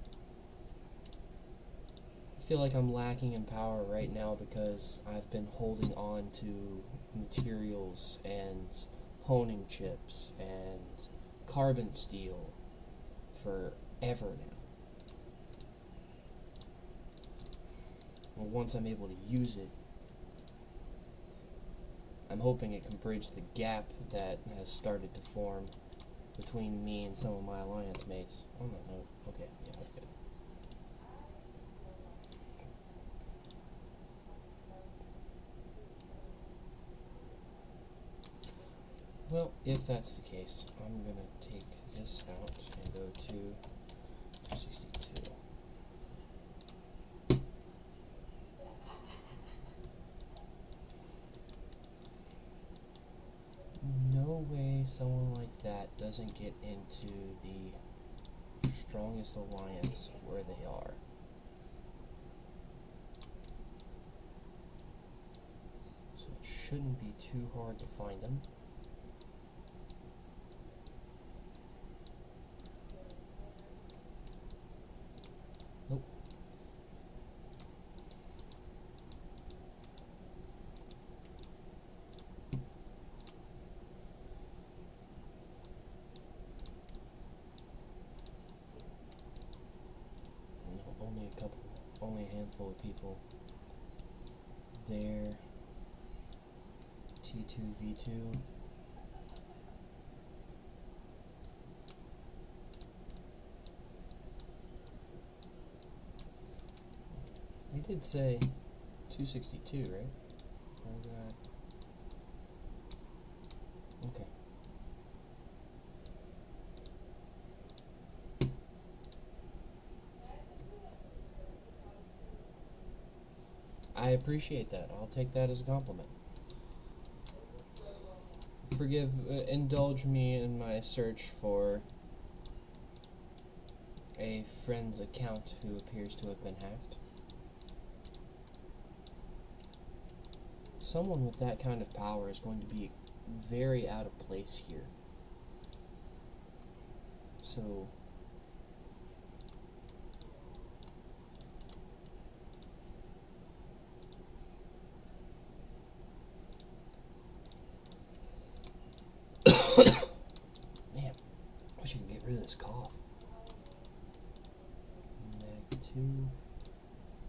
I feel like I'm lacking in power right now because I've been holding on to materials and honing chips and carbon steel forever now. And once I'm able to use it, I'm hoping it can bridge the gap that has started to form between me and some of my alliance mates. Oh no, okay, yeah, that's good. Well, if that's the case, I'm gonna take this out and go to 262. No way someone like that doesn't get into the strongest alliance where they are. So it shouldn't be too hard to find them. Nope. Only a handful of people there. T2V2. They did say 262, right? Okay. I appreciate that. I'll take that as a compliment. Indulge me in my search for a friend's account who appears to have been hacked. Someone with that kind of power is going to be very out of place here. So man, wish I could get rid of this cough. -2.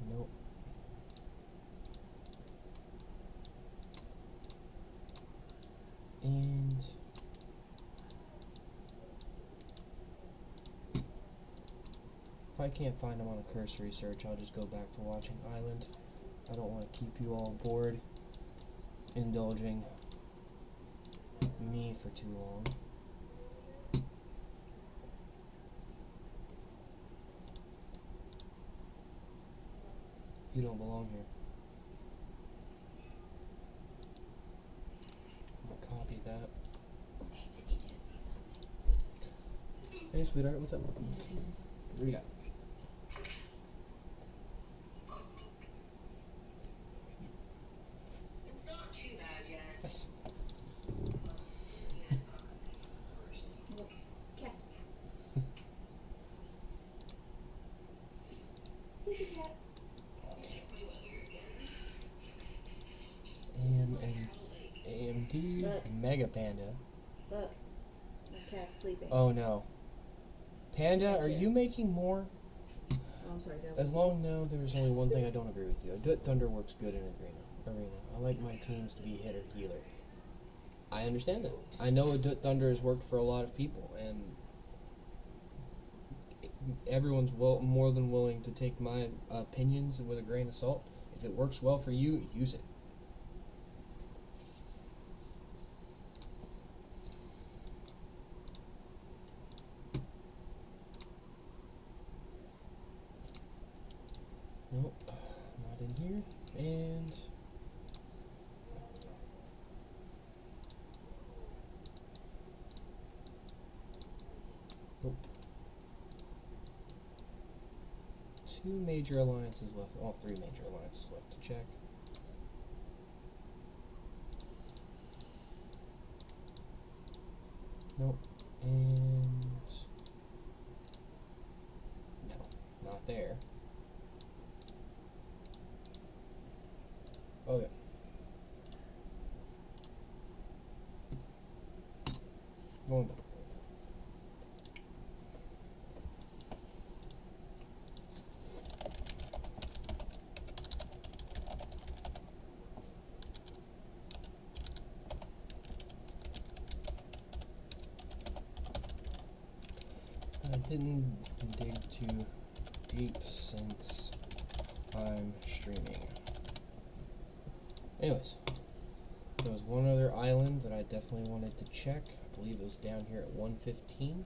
Nope. And if I can't find them on a cursory search, I'll just go back to watching Island. I don't want to keep you all bored, indulging me for too long. You don't belong here. I'm gonna copy that. Hey, I need you to see something. Hey, sweetheart, what's up? I need to see something. What do you got? It's not too bad yet. Nice. Cat. Sleepy cat. AMD Look. Mega Panda. Look, my cat's sleeping. Oh no. Panda, are you making more? Oh, I'm sorry, that As long now, there's only one thing I don't agree with you. Adut Thunder works good in arena. I like my teams to be hitter healer. I understand that. I know Adut Thunder has worked for a lot of people, and everyone's more than willing to take my opinions with a grain of salt. If it works well for you, use it. Nope, not in here. And nope. 2 major alliances left. Well, 3 major alliances left to check. Nope. And no, not there. Okay. Going back. I didn't dig too deep since I'm streaming. Anyways, there was one other island that I definitely wanted to check. I believe it was down here at 115.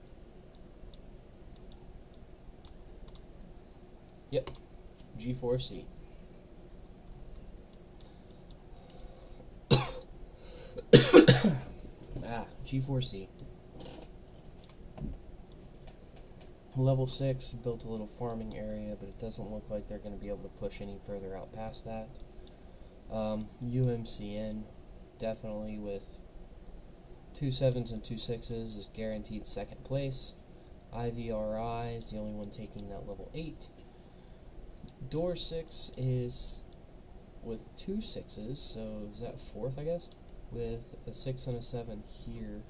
Yep, G4C. G4C. Level 6, built a little farming area, but it doesn't look like they're going to be able to push any further out past that. UMCN, definitely with 2 7s and 2 6s, is guaranteed second place. IVRI is the only one taking that level 8. Door 6 is with 2 6s, so is that 4th, I guess? With a 6 and a 7 here,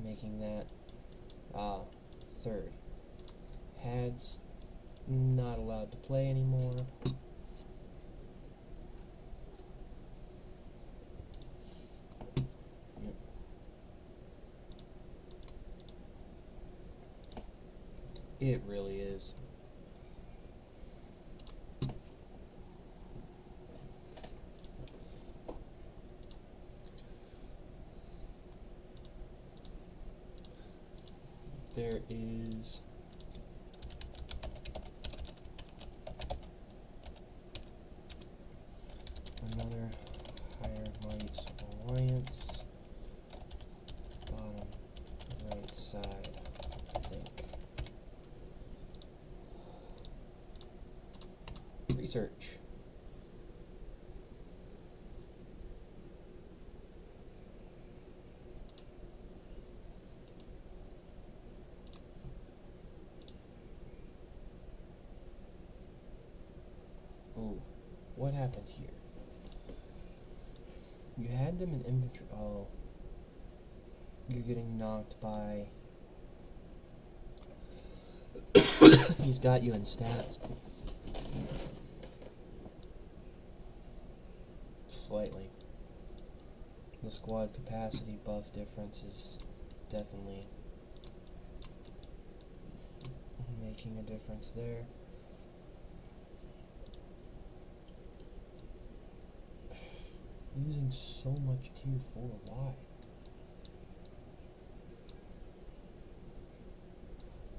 making that 3rd. Had's not allowed to play anymore. It really is. There is another Higher Might Alliance, bottom right side, I think. Research. what happened here? You had them in infantry. Oh. You're getting knocked by... He's got you in stats. Slightly. The squad capacity buff difference is definitely making a difference there. Using so much tier 4, why?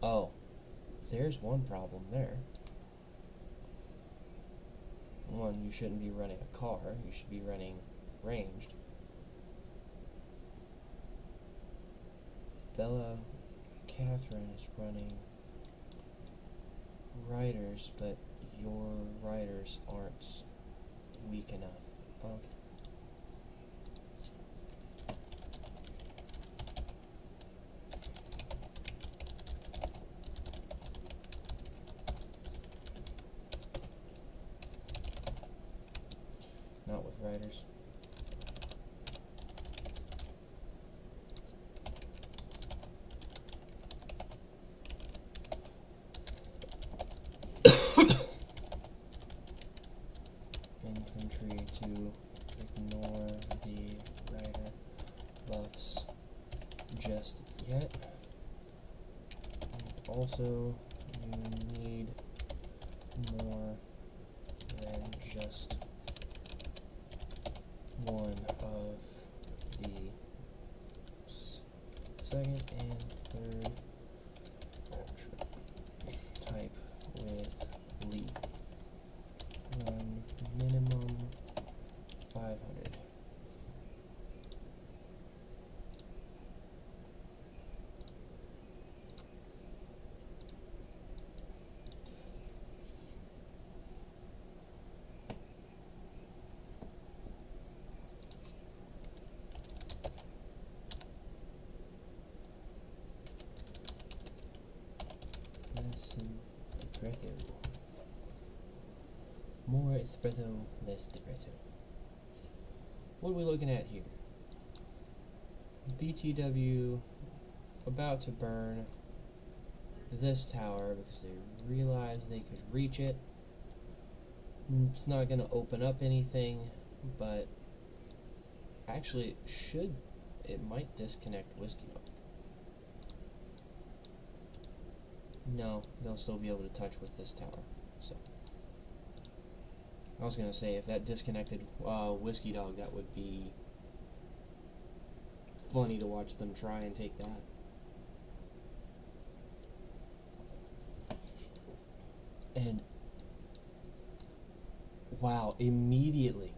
Oh, there's one problem there. One, you shouldn't be running a car, you should be running ranged. Bella Catherine is running riders, but your riders aren't weak enough. Okay. Not with riders. Infantry to ignore the rider buffs just yet. And also, you need more than just one of the second and third type with lead. Run minimum 500. Espresso. More espresso, less depresso. What are we looking at here? BTW about to burn this tower because they realized they could reach it. It's not going to open up anything, but actually it might disconnect Whiskey Dog. No, they'll still be able to touch with this tower. So I was gonna say, if that disconnected Whiskey Dog, that would be funny to watch them try and take that. And wow, immediately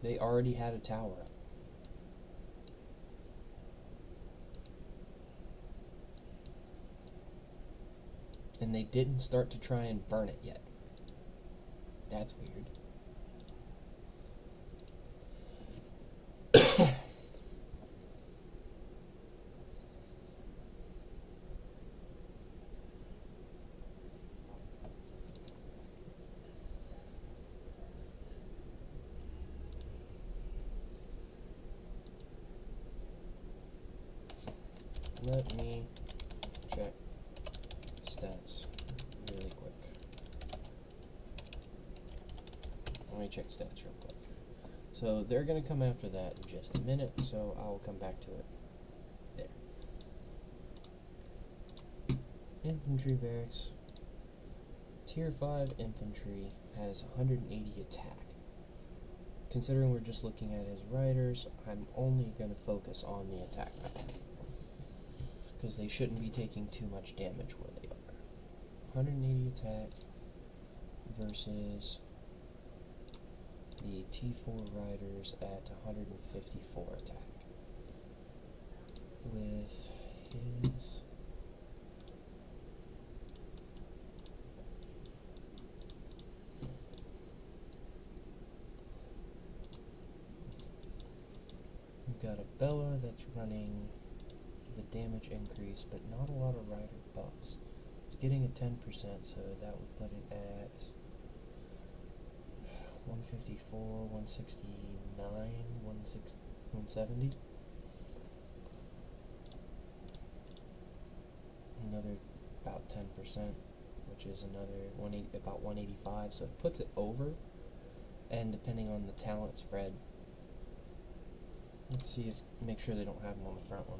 they already had a tower. And they didn't start to try and burn it yet. That's weird. Let me check stats really quick. Let me check stats real quick. So they're going to come after that in just a minute, so I'll come back to it. There. Infantry barracks. Tier 5 infantry has 180 attack. Considering we're just looking at his riders, I'm only going to focus on the attack power, because they shouldn't be taking too much damage where they are. 180 attack versus the T4 riders at 154 attack. With his we've got a Bella that's running the damage increase, but not a lot of rider buffs. It's getting a 10%, so that would put it at 154, 169, 170. Another about 10%, which is another about 185. So it puts it over, and depending on the talent spread, let's see if make sure they don't have them on the front line.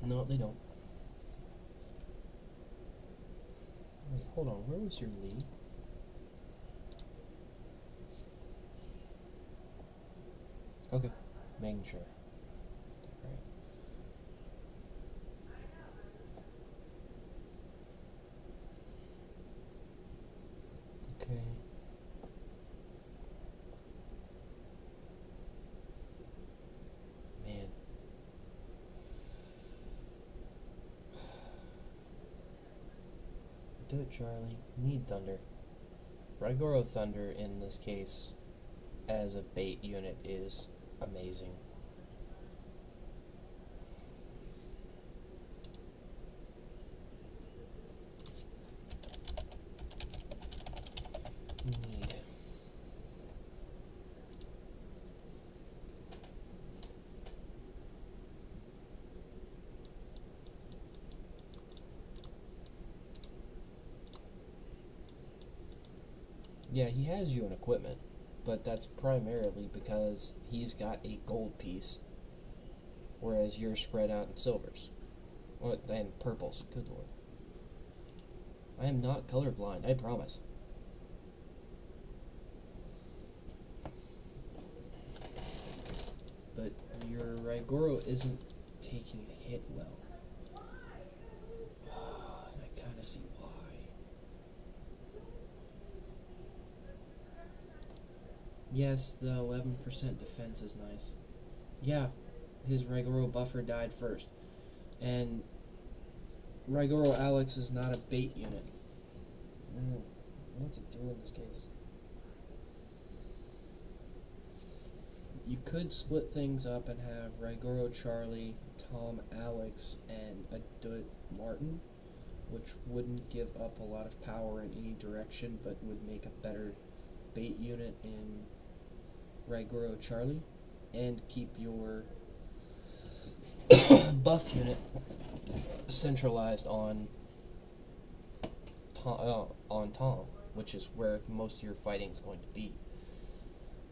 No, they don't. Wait, hold on. Where was your lead? Okay, making sure. Right. Okay. Man. Do it, Charlie. Need Thunder. Raigoro Thunder in this case, as a bait unit, is amazing. Need. Yeah, he has you in equipment, but that's primarily because he's got a gold piece, whereas you're spread out in silvers. And purples, good lord. I am not colorblind, I promise. But your Raigoro isn't taking a hit well. And I kind of see why. Yes, the 11% defense is nice. Yeah, his Raigoro buffer died first. And Raigoro Alex is not a bait unit. What's it do in this case? You could split things up and have Raigoro Charlie, Tom Alex, and Adut Martin, which wouldn't give up a lot of power in any direction, but would make a better bait unit in Raigoro Charlie, and keep your buff unit centralized on Tom, which is where most of your fighting is going to be.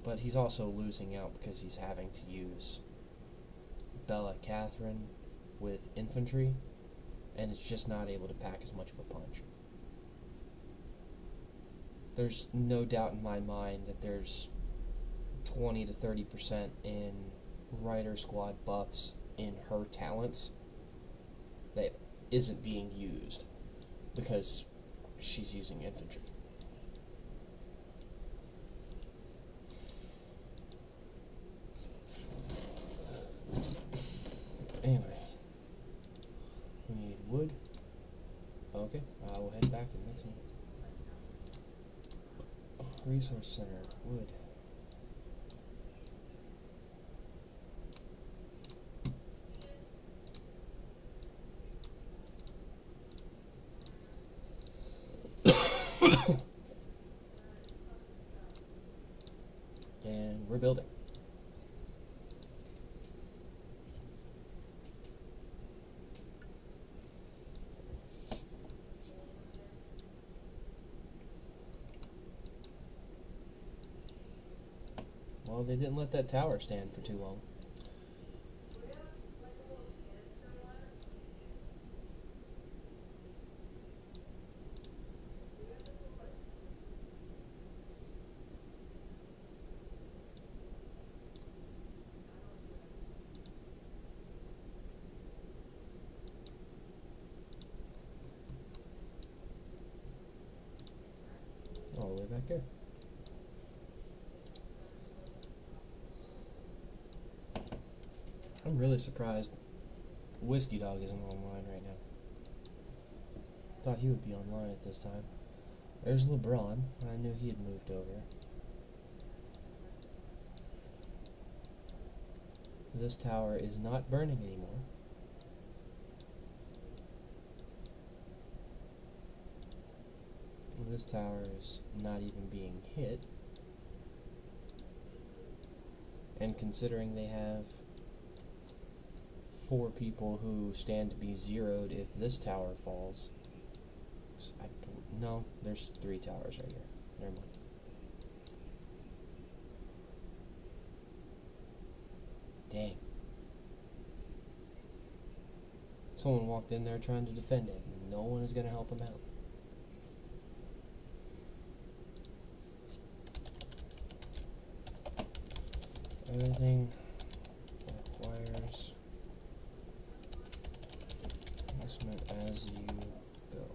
But he's also losing out because he's having to use Bella Catherine with infantry, and it's just not able to pack as much of a punch. There's no doubt in my mind that there's 20 to 30% in Rider Squad buffs in her talents that isn't being used because she's using infantry. Anyways, we need wood. Okay, I will head back and make some resource center wood. And we're building. Well, they didn't let that tower stand for too long. All the way back there. I'm really surprised Whiskey Dog isn't online right now. Thought he would be online at this time. There's LeBron. I knew he had moved over. This tower is not burning anymore. this tower is not even being hit. And considering they have 4 people who stand to be zeroed if this tower falls. No, there's 3 towers right here. Never mind. Dang. Someone walked in there trying to defend it, and no one is going to help him out. Everything requires placement as you go.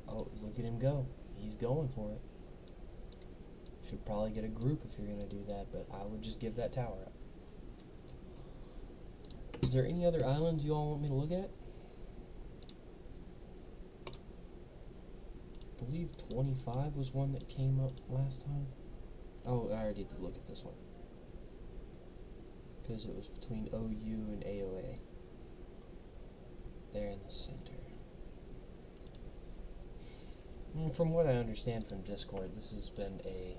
Oh, look at him go. He's going for it. Should probably get a group if you're going to do that, but I would just give that tower up. Is there any other islands you all want me to look at? I believe 25 was one that came up last time. Oh, I already did look at this one. Because it was between OU and AOA. There in the center. And from what I understand from Discord, this has been a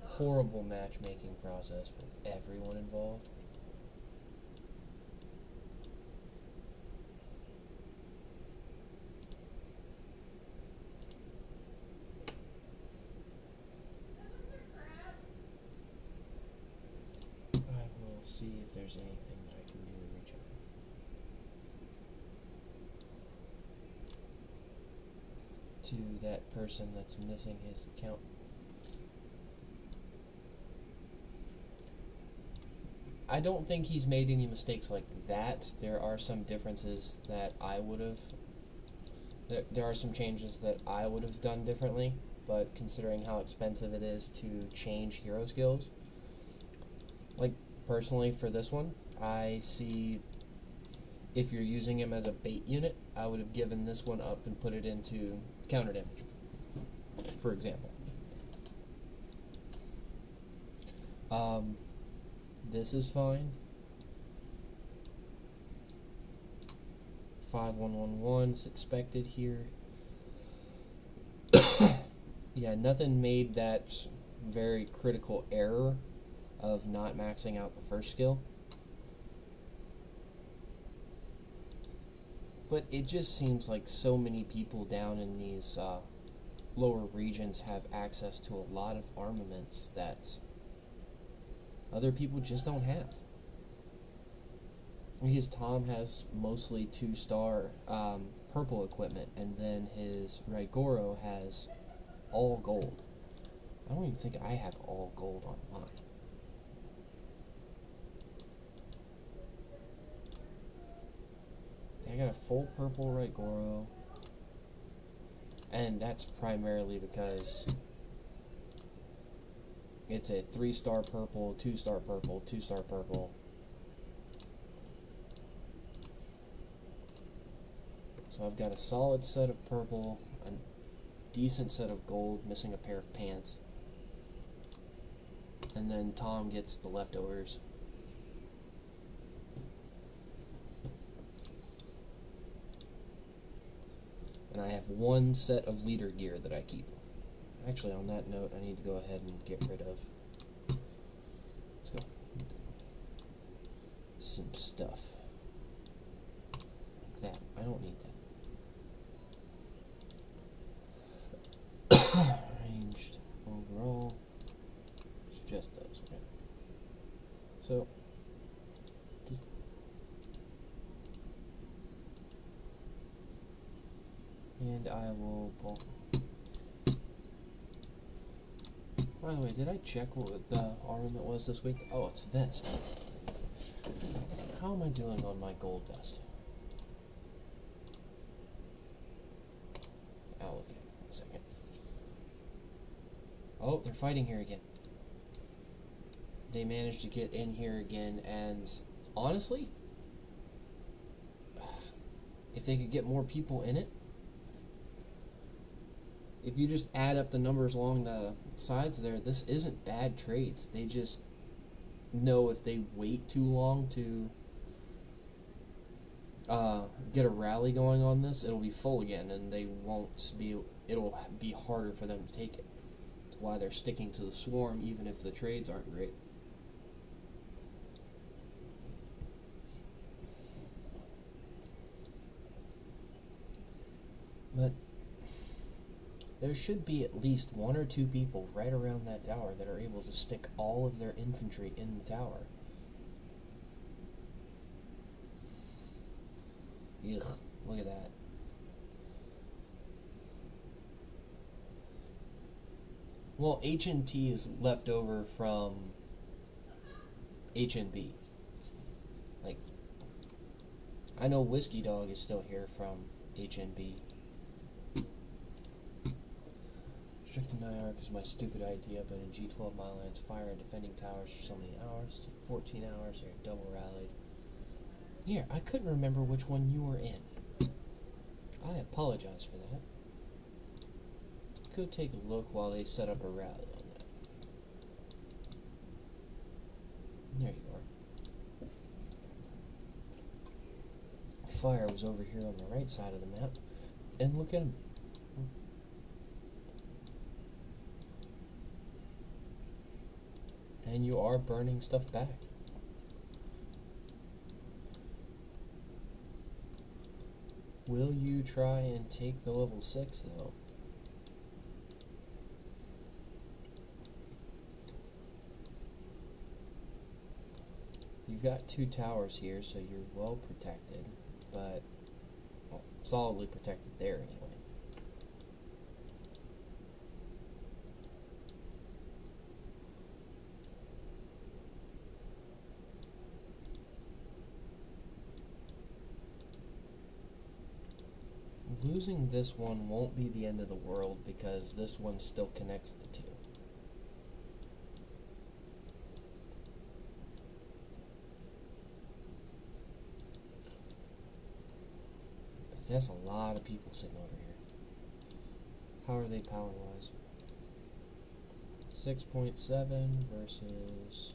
horrible matchmaking process for everyone involved. I will see if there's anything that I can do to reach out. To that person that's missing his account. I don't think he's made any mistakes like that. There are some differences that I would have. There are some changes that I would have done differently, but considering how expensive it is to change hero skills, like personally for this one, I see if you're using him as a bait unit, I would have given this one up and put it into counter damage, for example. This is fine. 5111 is expected here. Yeah, nothing made that very critical error of not maxing out the first skill. But it just seems like so many people down in these lower regions have access to a lot of armaments that other people just don't have. His Tom has mostly 2-star purple equipment, and then his Raigoro has all gold. I don't even think I have all gold on mine. I got a full purple Raigoro, and that's primarily because it's a 3-star purple, 2-star purple, 2-star purple. So I've got a solid set of purple, a decent set of gold, missing a pair of pants. And then Tom gets the leftovers. And I have 1 set of leader gear that I keep. Actually, on that note, I need to go ahead and get rid of, let's go, some stuff. Like that. I don't need that. Ranged overall. It's just those, right? So, and I will pull. By the way, did I check what the armament was this week? Oh, it's vest. How am I doing on my gold vest? I'll look at it in a second. Oh, they're fighting here again. They managed to get in here again, and honestly, if they could get more people in it, if you just add up the numbers along the sides there, this isn't bad trades. They just know if they wait too long to get a rally going on this, it'll be full again, and they won't be. It'll be harder for them to take it. That's why they're sticking to the swarm, even if the trades aren't great. But there should be at least 1 or 2 people right around that tower that are able to stick all of their infantry in the tower. Ugh, look at that. Well, HNT is left over from HNB. Like, I know Whiskey Dog is still here from HNB. Restricting Nyark is my stupid idea, but in G12 Mile Lands, fire and defending towers for so many hours. Took 14 hours, they're double rallied. Here, I couldn't remember which one you were in. I apologize for that. Go take a look while they set up a rally on that. There you are. Fire was over here on the right side of the map. And look at him. And you are burning stuff back. Will you try and take the level 6 though? You've got 2 towers here, so you're well protected, but well, solidly protected there anyway. Losing this one won't be the end of the world because this one still connects the 2. But that's a lot of people sitting over here. How are they power-wise? 6.7 versus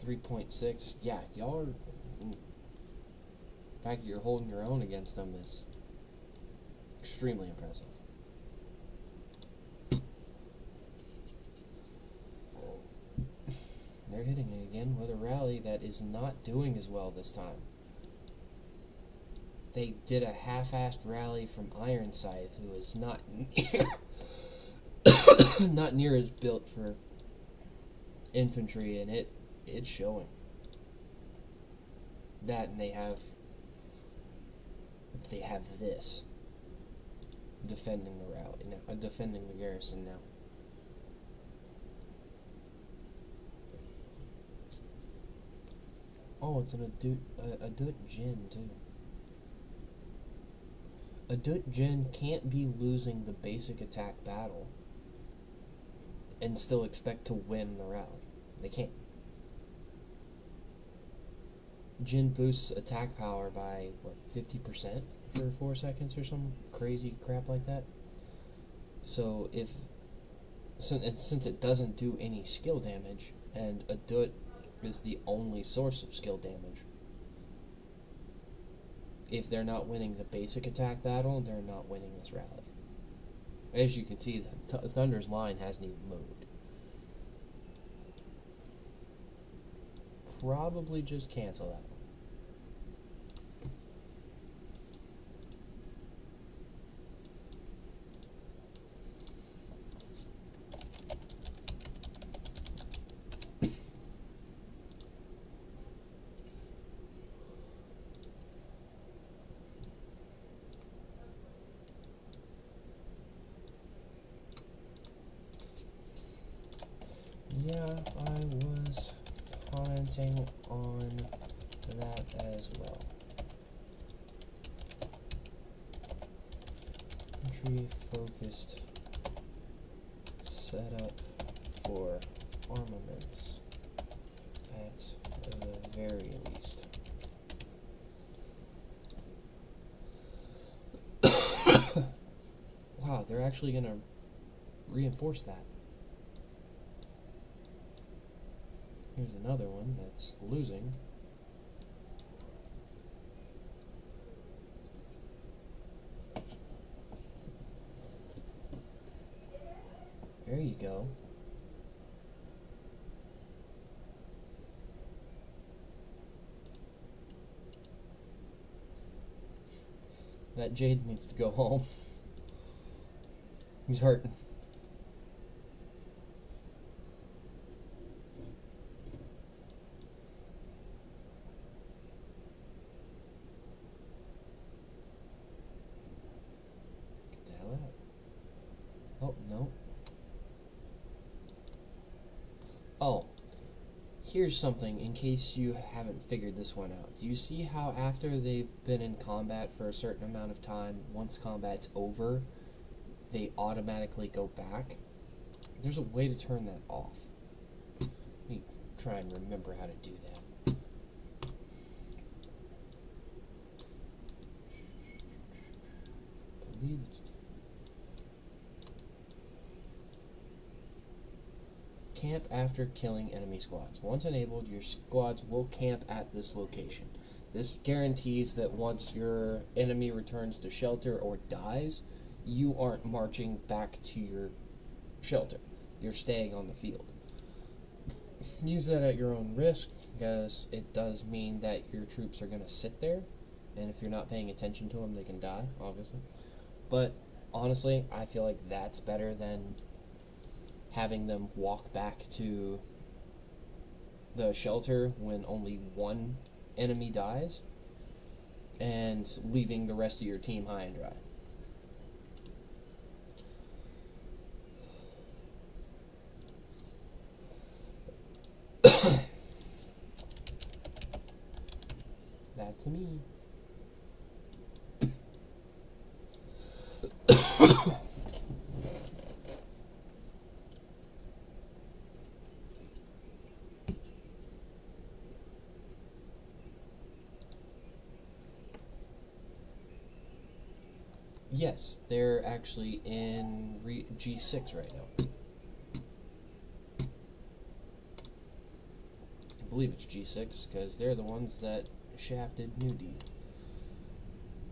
3.6. Yeah, y'all are... The fact that you're holding your own against them is extremely impressive. They're hitting it again with a rally that is not doing as well this time. They did a half-assed rally from Iron Scythe, who is not not near as built for infantry, and it's showing. That, and they have this defending the rally now, defending the garrison now. Oh, it's an Adut Jin too. Adut Jin can't be losing the basic attack battle and still expect to win the rally. They can't. Jin boosts attack power by, what, 50% for 4 seconds or some crazy crap like that? So since it doesn't do any skill damage, and Adut is the only source of skill damage, if they're not winning the basic attack battle, they're not winning this rally. As you can see, Thunder's line hasn't even moved. Probably just cancel that one. Yeah, I was commenting on that as well. Entry focused setup for armaments at the very least. Wow, they're actually going to reinforce that. Here's another one that's losing. There you go. That Jade needs to go home. He's hurting. Get the hell out. Oh, no. Oh. Here's something in case you haven't figured this one out. Do you see how after they've been in combat for a certain amount of time, once combat's over, they automatically go back? There's a way to turn that off. Let me try and remember how to do that. I believe it's camp after killing enemy squads. Once enabled, your squads will camp at this location. This guarantees that once your enemy returns to shelter or dies, you aren't marching back to your shelter. You're staying on the field. Use that at your own risk, because it does mean that your troops are going to sit there, and if you're not paying attention to them, they can die, obviously. But honestly, I feel like that's better than having them walk back to the shelter when only one enemy dies and leaving the rest of your team high and dry. That's me. Yes, they're actually in G6 right now. I believe it's G6 because they're the ones that shafted Nudie.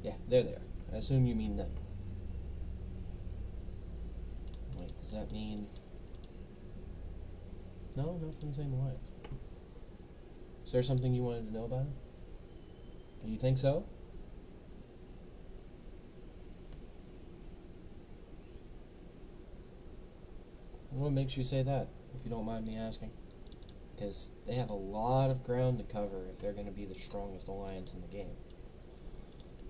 Yeah, they're there. I assume you mean them. Wait, does that mean... No, not from the same alliance. Is there something you wanted to know about it? You think so? What makes you say that, if you don't mind me asking? Because they have a lot of ground to cover if they're going to be the strongest alliance in the game.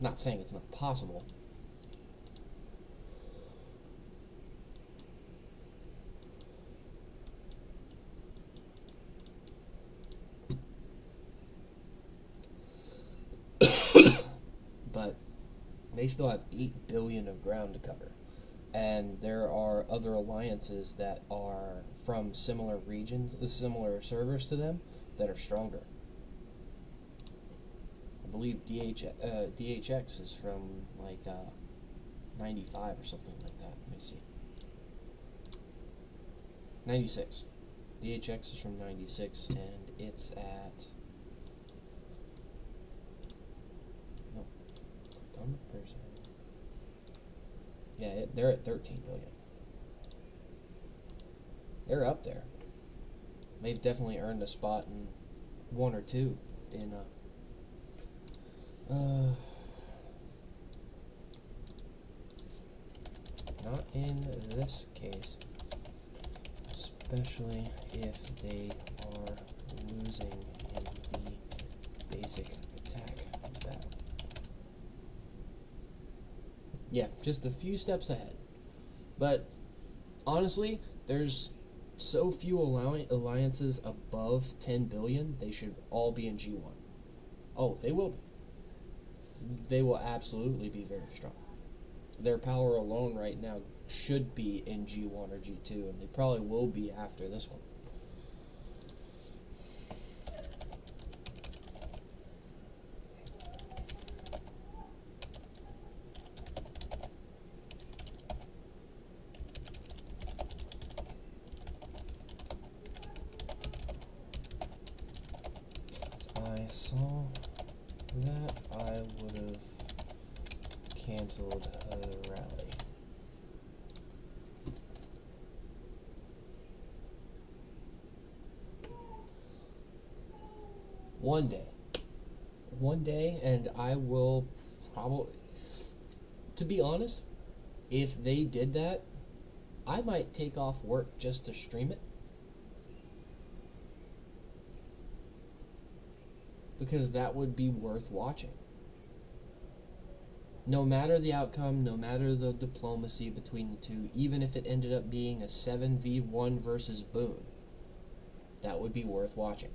Not saying it's not possible. But they still have 8 billion of ground to cover. And there are other alliances that are from similar regions, similar servers to them, that are stronger. I believe DHX is from like 95 or something like that. Let me see. 96. DHX is from 96, and it's at... No. Click on the person. Yeah, they're at 13 billion. They're up there. They've definitely earned a spot in 1 or 2 in not in this case, especially if they are losing in the basic attack battle. Yeah, just a few steps ahead. But honestly, there's so few alliances above 10 billion, they should all be in G1. Oh, they will. They will absolutely be very strong. Their power alone right now should be in G1 or G2, and they probably will be after this one. I saw that, I would have canceled the rally. One day. One day, and I will probably... To be honest, if they did that, I might take off work just to stream it. Because that would be worth watching. No matter the outcome, no matter the diplomacy between the two, even if it ended up being a 7v1 versus Boone, that would be worth watching.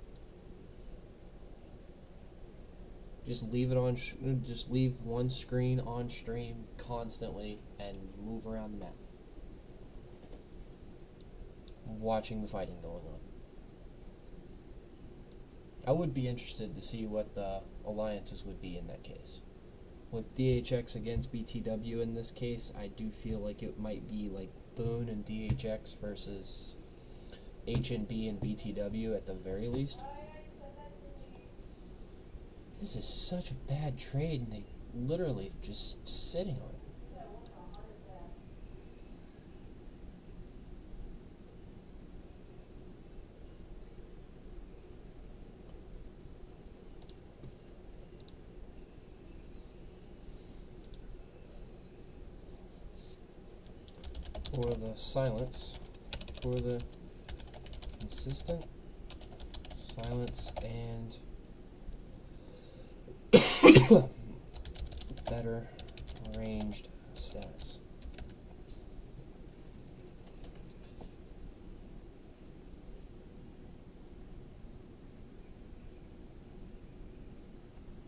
Just leave it on. Just leave one screen on stream constantly and move around the map, watching the fighting going on. I would be interested to see what the alliances would be in that case. With DHX against BTW in this case, I do feel like it might be like Boone and DHX versus HNB and BTW at the very least. This is such a bad trade, and they literally just sitting on it. For the silence, for the consistent silence and better ranged stats.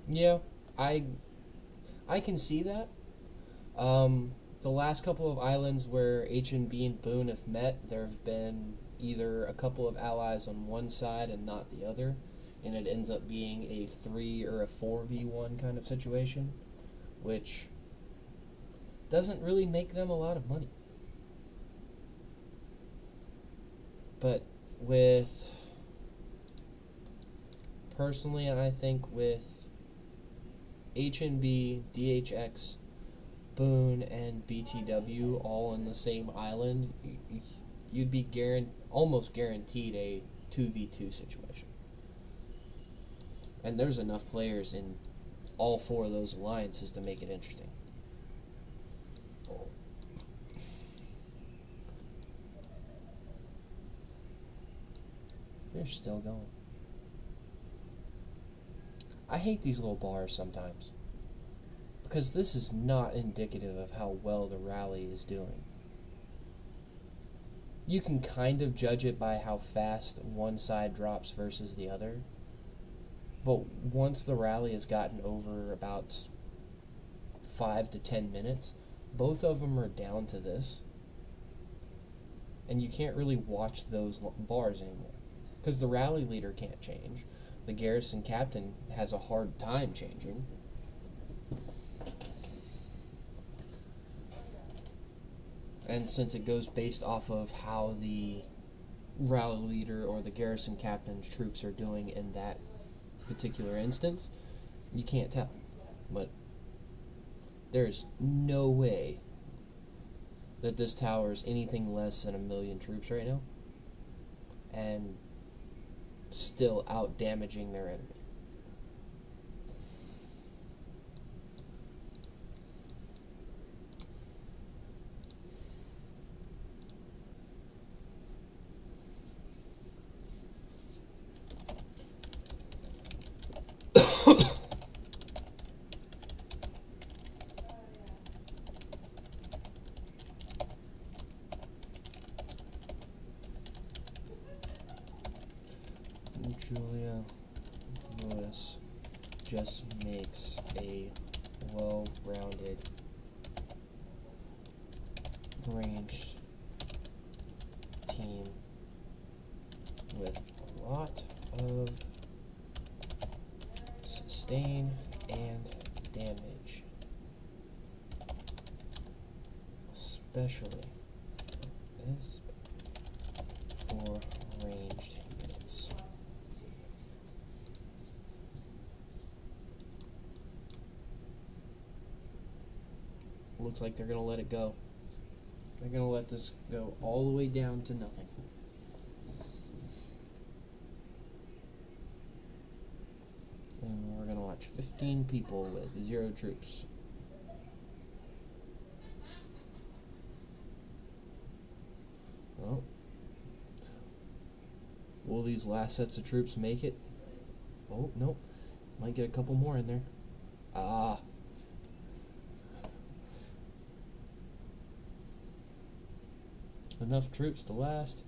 Yeah, I can see that. The last couple of islands where HNB and Boone have met, there have been either a couple of allies on one side and not the other, and it ends up being a 3 or a 4v1 kind of situation, which doesn't really make them a lot of money. But personally, I think with HNB, DHX, Boone, and BTW all in the same island, you'd be almost guaranteed a 2v2 situation. And there's enough players in all 4 of those alliances to make it interesting. They're still going. I hate these little bars sometimes, because this is not indicative of how well the rally is doing. You can kind of judge it by how fast one side drops versus the other, but once the rally has gotten over about 5 to 10 minutes, both of them are down to this, and you can't really watch those bars anymore, because the rally leader can't change. The garrison captain has a hard time changing. And since it goes based off of how the rally leader or the garrison captain's troops are doing in that particular instance, you can't tell. But there's no way that this tower is anything less than 1 million troops right now, and still out damaging their enemy. Julia Lewis just makes a well-rounded ranged team with a lot of sustain and damage, especially for ranged units. Looks like they're going to let it go. They're going to let this go all the way down to nothing. march. 15 people with 0 troops. Well, will these last sets of troops make it? Oh, nope. Might get a couple more in there. Ah. Enough troops to last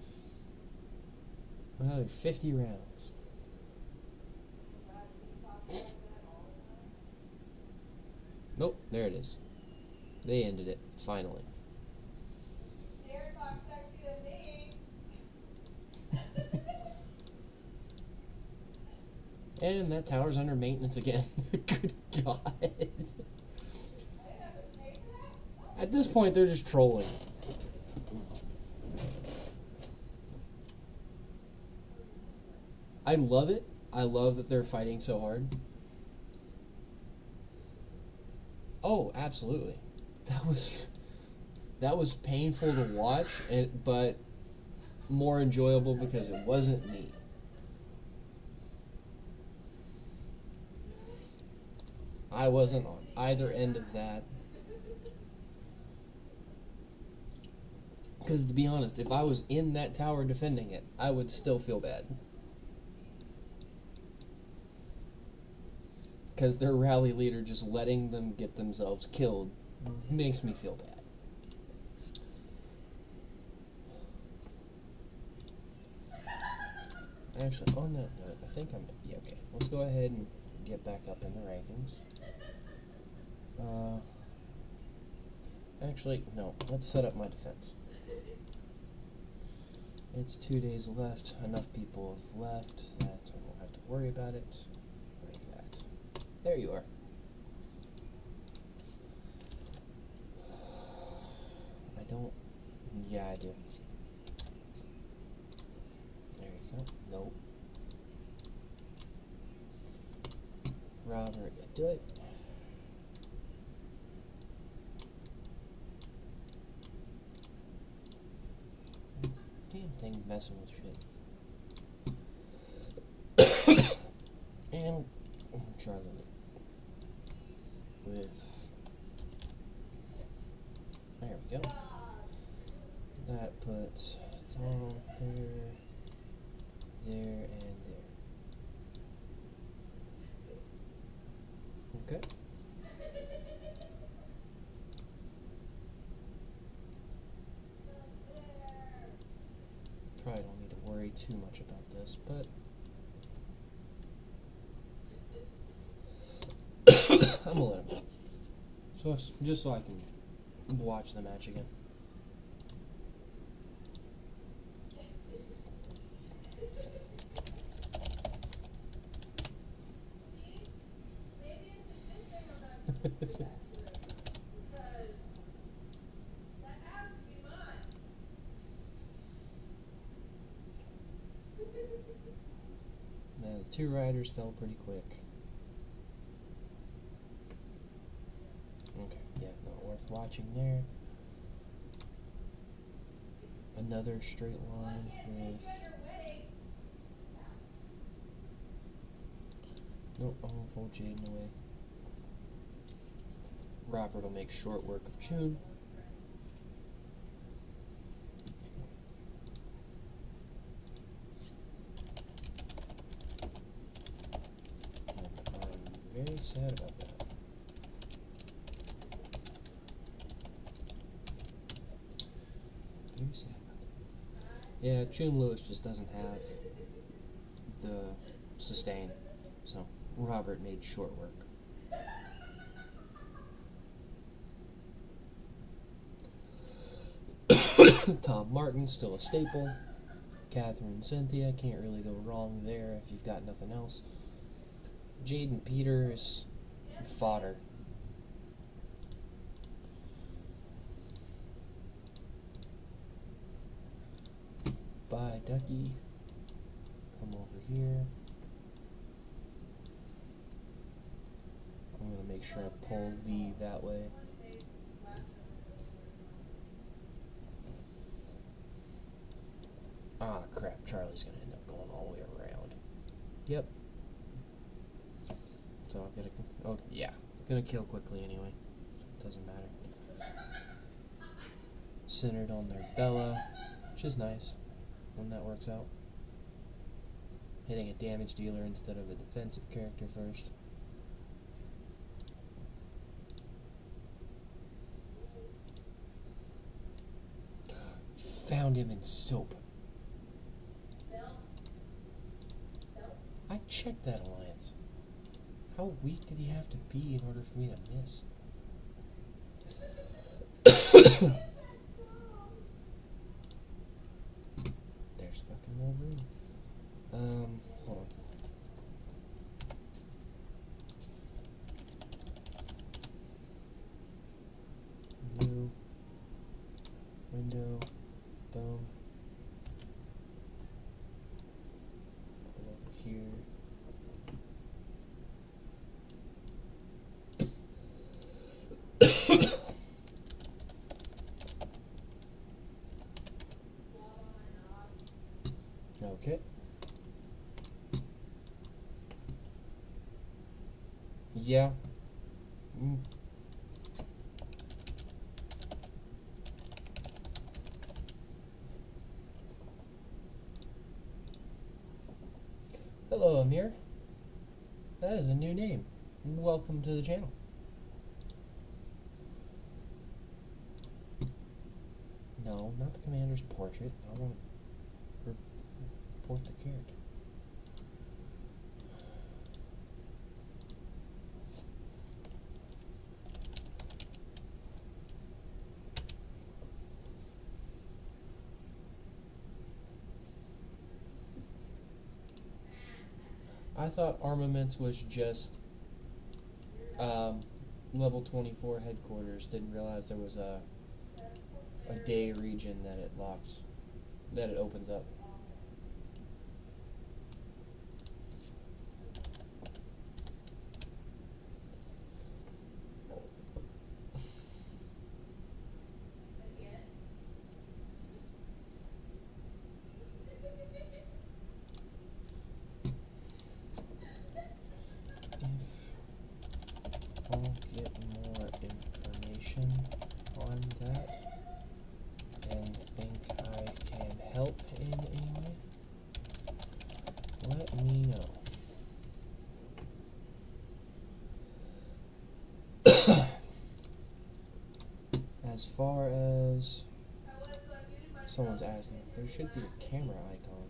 another 50 rounds. Nope, there it is. They ended it, finally. And that tower's under maintenance again. Good God. At this point, they're just trolling. I love it. I love that they're fighting so hard. Oh, absolutely. That was painful to watch, but more enjoyable because it wasn't me. I wasn't on either end of that. Because to be honest, if I was in that tower defending it, I would still feel bad. Because their rally leader just letting them get themselves killed makes me feel bad. Actually, on that note, I think yeah, okay. Let's go ahead and get back up in the rankings. Actually, no. Let's set up my defense. It's 2 days left. Enough people have left that I won't have to worry about it. Where are you at? There you are. I don't... Yeah, I do. There you go. Nope. Robert, do it. Damn thing messing with shit. And Charlie with... There we go. That puts Tom there, and there. Okay. Probably don't need to worry too much about this, but I'm gonna let him go. So just so I can watch the match again. Now the 2 riders fell pretty quick. Okay, yeah, not worth watching there. Another straight line with... Nope, I'll pull Jaden away. Robert will make short work of Chun. I'm very sad about that. Very sad about that. Yeah, Chun Lewis just doesn't have the sustain, so Robert made short work. Tom Martin, still a staple. Catherine Cynthia, can't really go wrong there if you've got nothing else. Jaden Peter is fodder. Bye, Ducky. Come over here. I'm going to make sure I pull Lee that way. Ah, crap. Charlie's going to end up going all the way around. Yep. So I'm gonna. Oh yeah, gonna kill quickly anyway. So it doesn't matter. Centered on their Bella, which is nice when that works out. Hitting a damage dealer instead of a defensive character first. Found him in soap. I checked that alliance. How weak did he have to be in order for me to miss? There's fucking Wolverine. Hold on. New window. Boom. Put it over here. Okay. Yeah. Hello, Amir. That is a new name. Welcome to the channel. No, not the commander's portrait. I want to report the character. I thought armaments was just level 24 headquarters. Didn't realize there was a day region that it locks, that it opens up. If I'll get more information on that and think I can help in any way, let me know. As far as someone's asking, there should be a camera icon.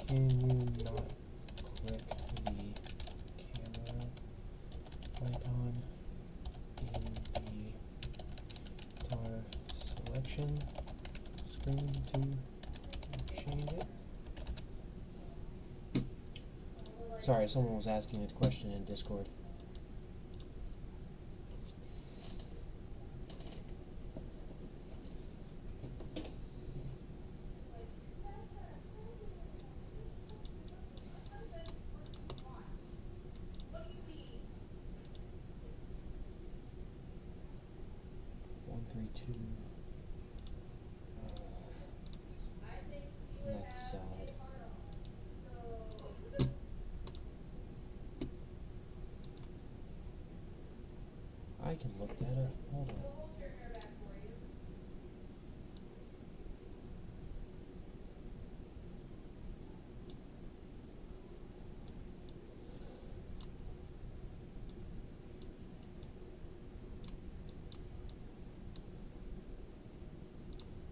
Can you not click the camera icon in the tar selection screen to change it? Sorry, someone was asking a question in Discord. That's solid. I can look that up. Hold on.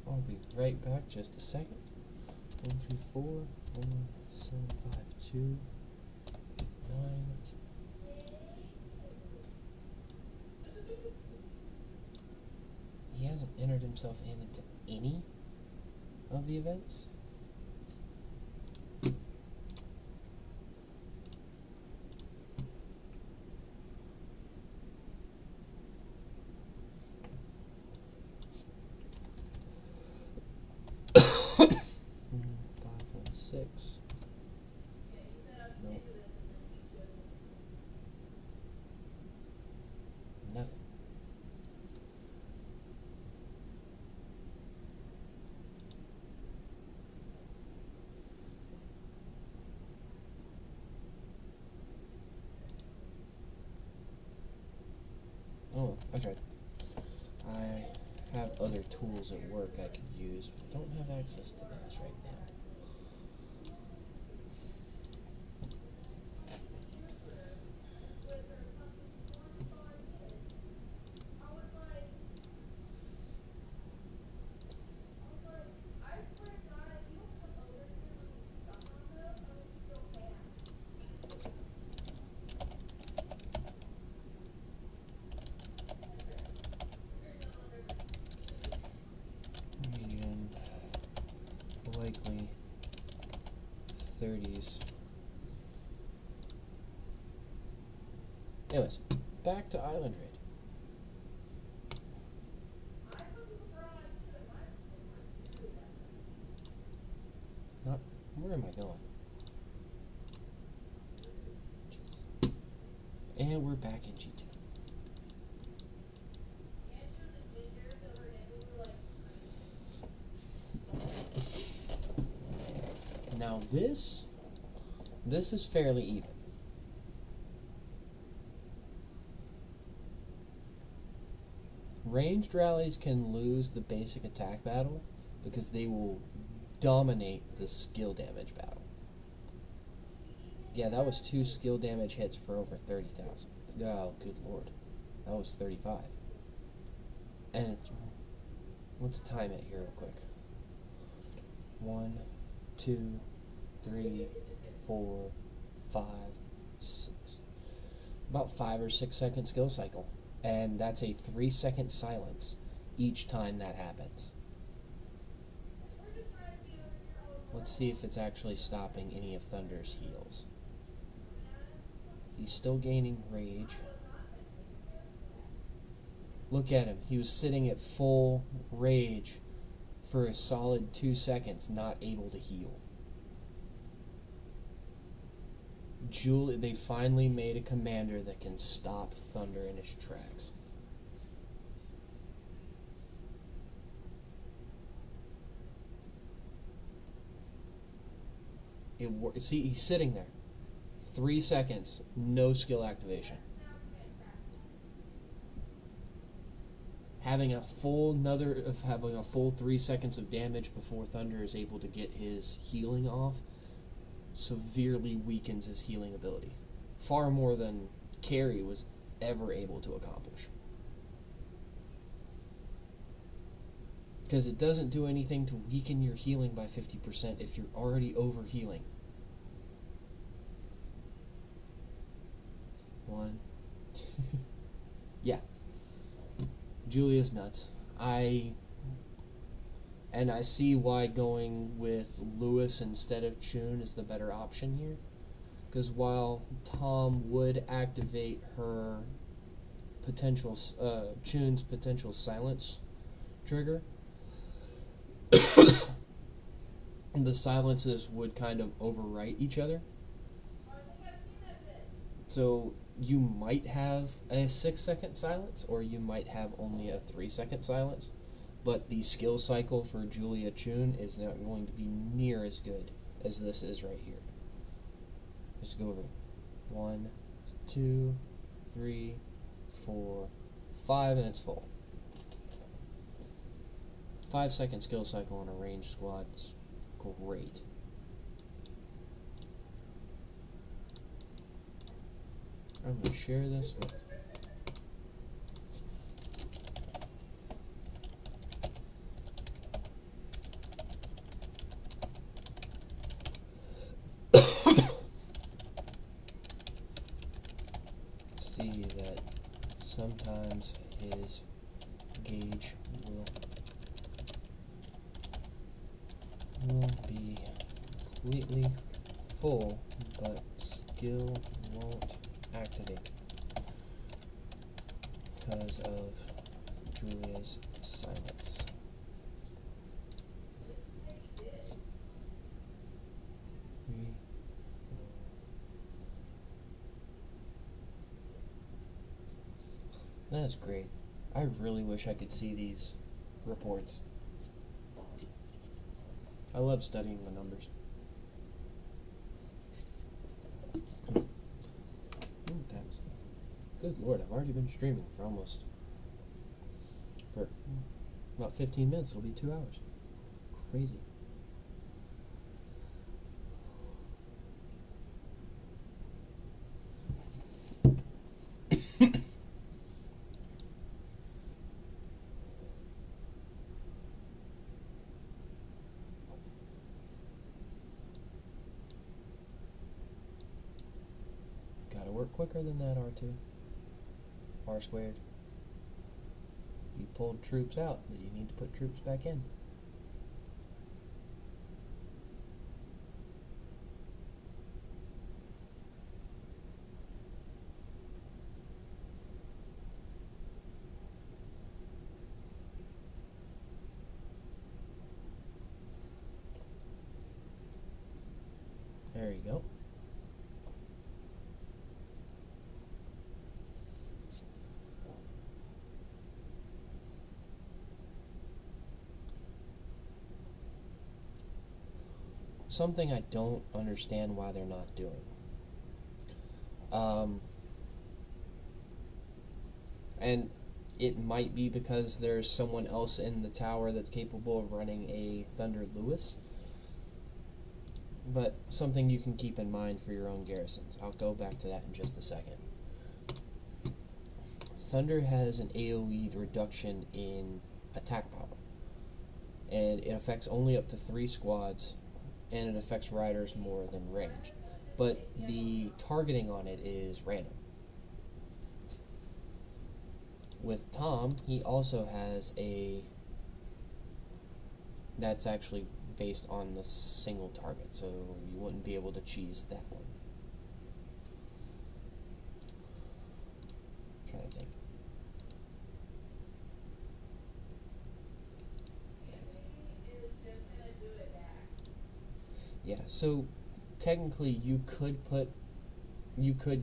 I'll be right back, just a second. 134 1752 9. He hasn't entered himself into any of the events. Six. Nope. Nothing. I tried. I have other tools at work I could use, but don't have access to those right now. Region, likely 30s. Anyways, back to Island Raid. Not, where am I going? And we're back in G2. Now this is fairly even. Ranged rallies can lose the basic attack battle because they will dominate the skill damage battle. Yeah, that was 2 skill damage hits for over 30,000. Oh, good lord. That was 35. And let's time it here real quick. 1, 2, 3, 4, 5, 6. About 5 or 6 second skill cycle. And that's a 3-second silence each time that happens. Let's see if it's actually stopping any of Thunder's heals. He's still gaining rage. Look at him. He was sitting at full rage for a solid 2 seconds, not able to heal. They finally made a commander that can stop Thunder in his tracks. See, he's sitting there. 3 seconds, no skill activation. Having a full 3 seconds of damage before Thunder is able to get his healing off severely weakens his healing ability. Far more than Carry was ever able to accomplish. Because it doesn't do anything to weaken your healing by 50% if you're already over healing. 1, 2. Yeah. Julia's nuts. I see why going with Lewis instead of Chun is the better option here. Because while Tom would activate her potential, Chun's potential silence trigger, the silences would kind of overwrite each other. So you might have a 6-second silence, or you might have only a 3-second silence. But the skill cycle for Julia Chun is not going to be near as good as this is right here. Just go over 1, 2, 3, 4, 5, and it's full. 5-second skill cycle on a ranged squad is great. I'm going to share this with see that sometimes his gauge will be completely full, but skill won't activate because of Julia's silence. That's great. I really wish I could see these reports. I love studying the numbers. Thanks. Good lord, I've already been streaming for almost For about 15 minutes, it'll be 2 hours. Crazy. Gotta work quicker than that, R2. R squared. You pulled troops out, but you need to put troops back in. There you go. Something I don't understand why they're not doing. And it might be because there's someone else in the tower that's capable of running a Thunder Lewis. But something you can keep in mind for your own garrisons. I'll go back to that in just a second. Thunder has an AoE reduction in attack power. And it affects only up to 3 squads, and it affects riders more than range. But the targeting on it is random. With Tom, he also has a... that's actually based on the single target, so you wouldn't be able to cheese that one. I'm trying to think. Yeah, so technically you could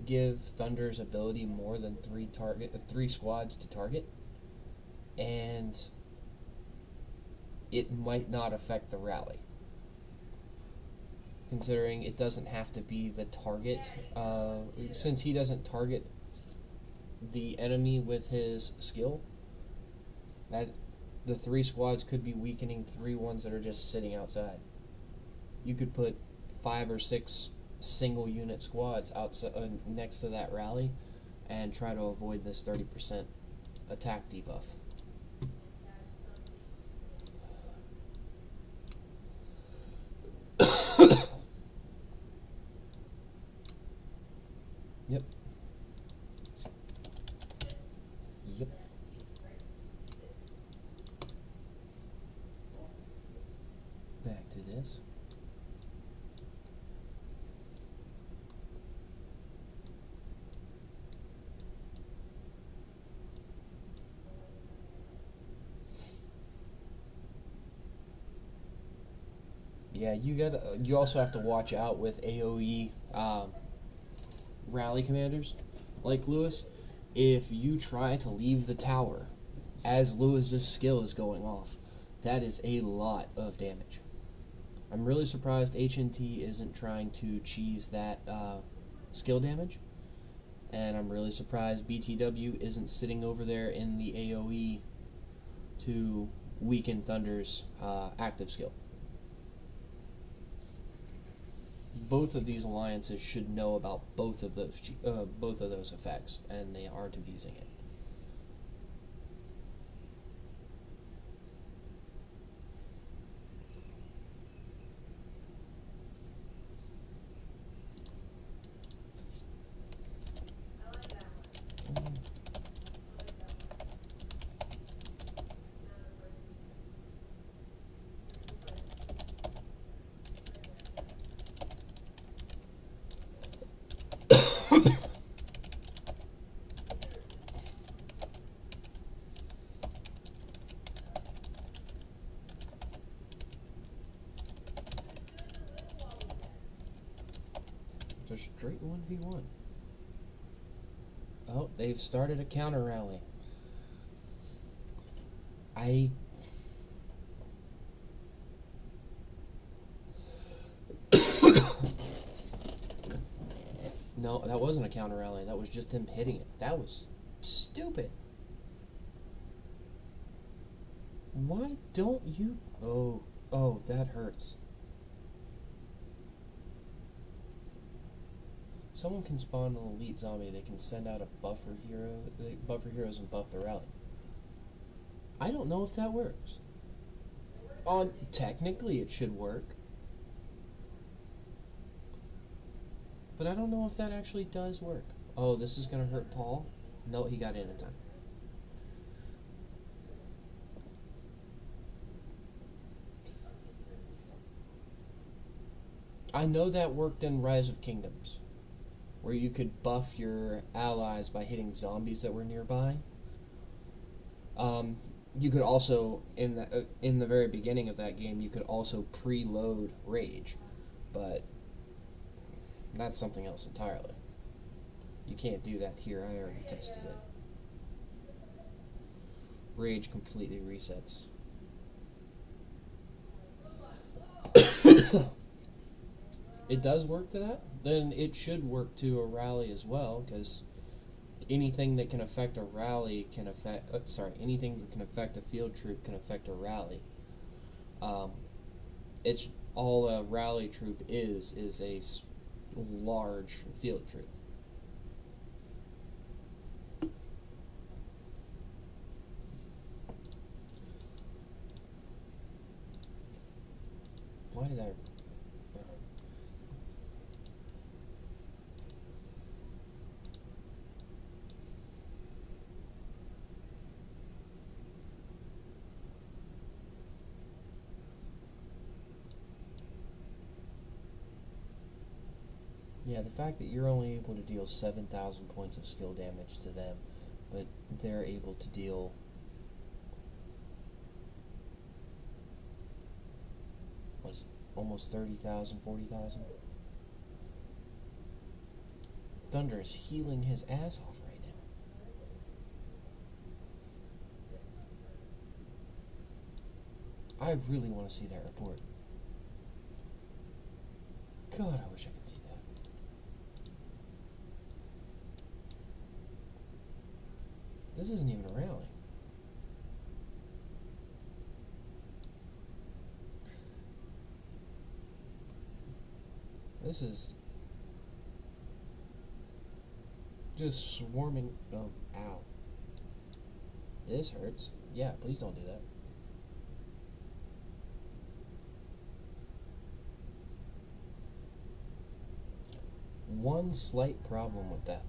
give Thunder's ability more than 3 squads to target, and it might not affect the rally, considering it doesn't have to be the target. Since he doesn't target the enemy with his skill, that the 3 squads could be weakening 3 ones that are just sitting outside. You could put 5 or 6 single unit squads outside next to that rally and try to avoid this 30% attack debuff. Yep. Yep. Back to this. Yeah, you also have to watch out with AoE rally commanders like Lewis. If you try to leave the tower as Lewis's skill is going off, that is a lot of damage. I'm really surprised HNT isn't trying to cheese that skill damage, and I'm really surprised BTW isn't sitting over there in the AoE to weaken Thunder's active skill. Both of these alliances should know about both of those effects, and they aren't abusing it. They're straight 1v1. Oh, they've started a counter rally. No, that wasn't a counter rally. That was just him hitting it. That was stupid. Why don't you? Oh, that hurts. Someone can spawn an elite zombie. They can send out a buffer hero. They buffer heroes and buff the rally. I don't know if that works. Technically, it should work, but I don't know if that actually does work. Oh, this is gonna hurt Paul. No, he got in time. I know that worked in Rise of Kingdoms, where you could buff your allies by hitting zombies that were nearby. You could also, in the very beginning of that game, you could also preload Rage, but that's something else entirely. You can't do that here. I already tested it. Rage completely resets. It does work to that? Then it should work to a rally as well, because anything that can affect a rally can affect... anything that can affect a field troop can affect a rally. It's all a rally troop is a large field troop. Why did I... Yeah, the fact that you're only able to deal 7,000 points of skill damage to them, but they're able to deal... what is it? Almost 30,000, 40,000? Thunder is healing his ass off right now. I really want to see that report. God, I wish I could see that. This isn't even a rally. This is just swarming. Oh, ow. This hurts. Yeah, please don't do that. One slight problem with that.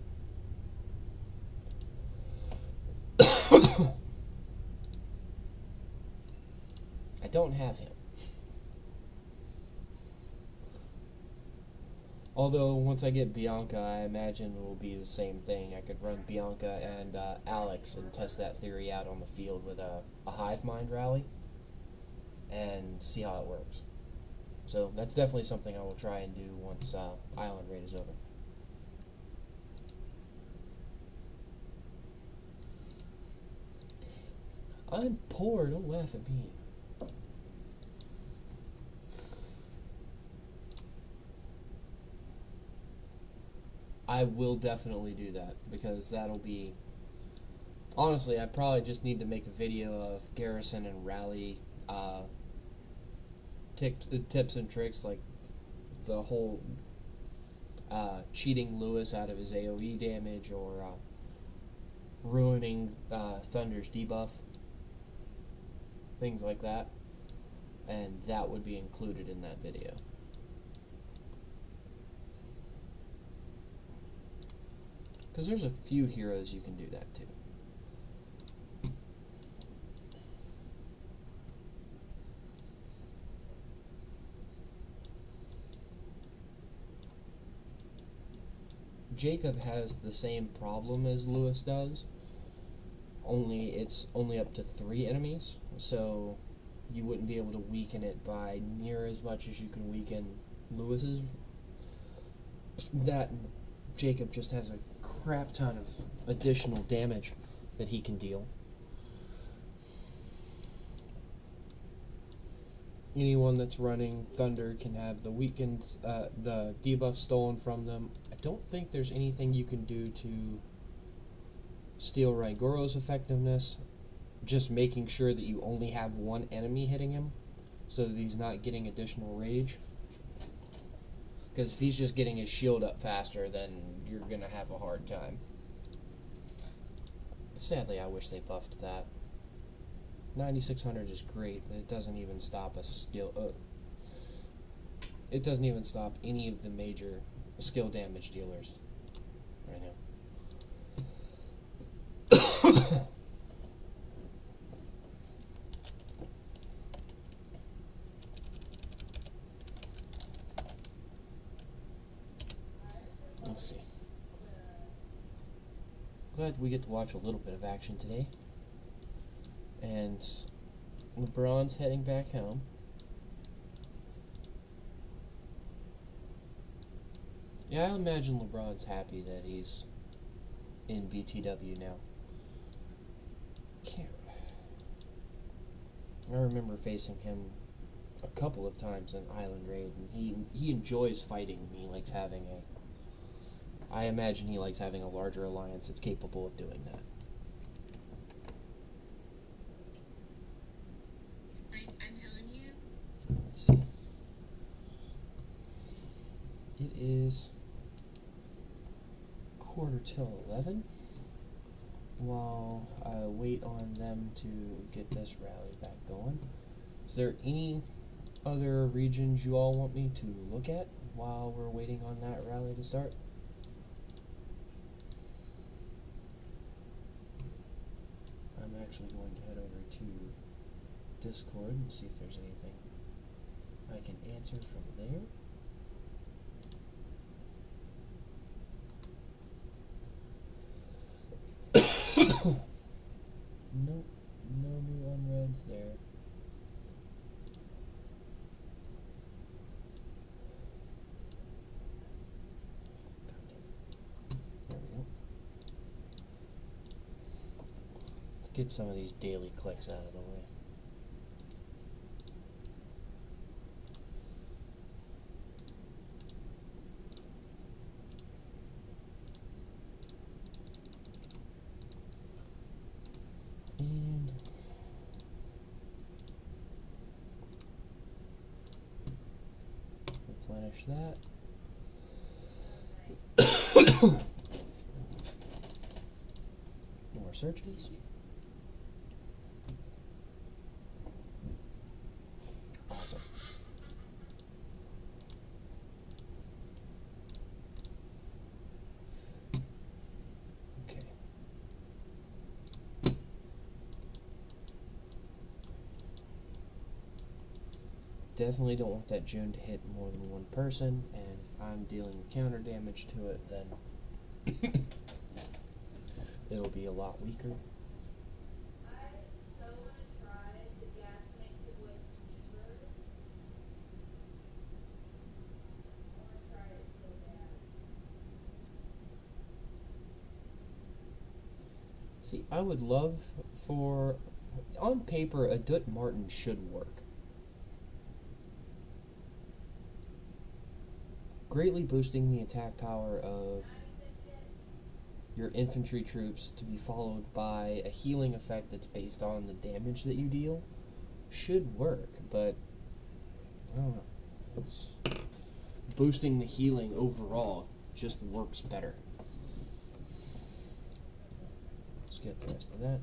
I don't have him. Although, once I get Bianca, I imagine it will be the same thing. I could run Bianca and Alex and test that theory out on the field with a hive mind rally and see how it works. So, that's definitely something I will try and do once Island Raid is over. I'm poor, don't laugh at me. I will definitely do that, because that'll be... Honestly, I probably just need to make a video of Garrison and Rally tips and tricks, like the whole cheating Lewis out of his AoE damage, or ruining Thunder's debuff. Things like that. And that would be included in that video. Because there's a few heroes you can do that to. Jacob has the same problem as Lewis does, only it's only up to 3 enemies, so you wouldn't be able to weaken it by near as much as you can weaken Lewis's. That Jacob just has a crap ton of additional damage that he can deal. Anyone that's running Thunder can have the the debuff stolen from them. I don't think there's anything you can do to steal Raigoro's effectiveness. just making sure that you only have one enemy hitting him so that he's not getting additional rage. Because if he's just getting his shield up faster, then you're going to have a hard time. Sadly, I wish they buffed that. 9600 is great, but it doesn't even stop a skill. It doesn't even stop any of the major skill damage dealers right now. Let's see. Glad we get to watch a little bit of action today. And LeBron's heading back home. Yeah, I imagine LeBron's happy that he's in BTW now. I remember facing him a couple of times in Island Raid, and he enjoys fighting. He likes having I imagine he likes having a larger alliance that's capable of doing that. I'm telling you. Let's see. It is 11:45 while I wait on them to get this rally back going. Is there any other regions you all want me to look at while we're waiting on that rally to start? I'm actually going to head over to Discord and see if there's anything I can answer from there. Nope, no new unreads there. There we go. Let's get some of these daily clicks out of the way. And replenish that. More searches. Awesome. Okay. Definitely don't want that June to hit more than one person, and if I'm dealing counter damage to it, then it'll be a lot weaker. I so want to try the gas makes it with cheaper. I want to try it so bad. See, I would love for, on paper, a Dut Martin should work. Greatly boosting the attack power of your infantry troops to be followed by a healing effect that's based on the damage that you deal should work, but I don't know. It's boosting the healing overall just works better. Let's get the rest of that.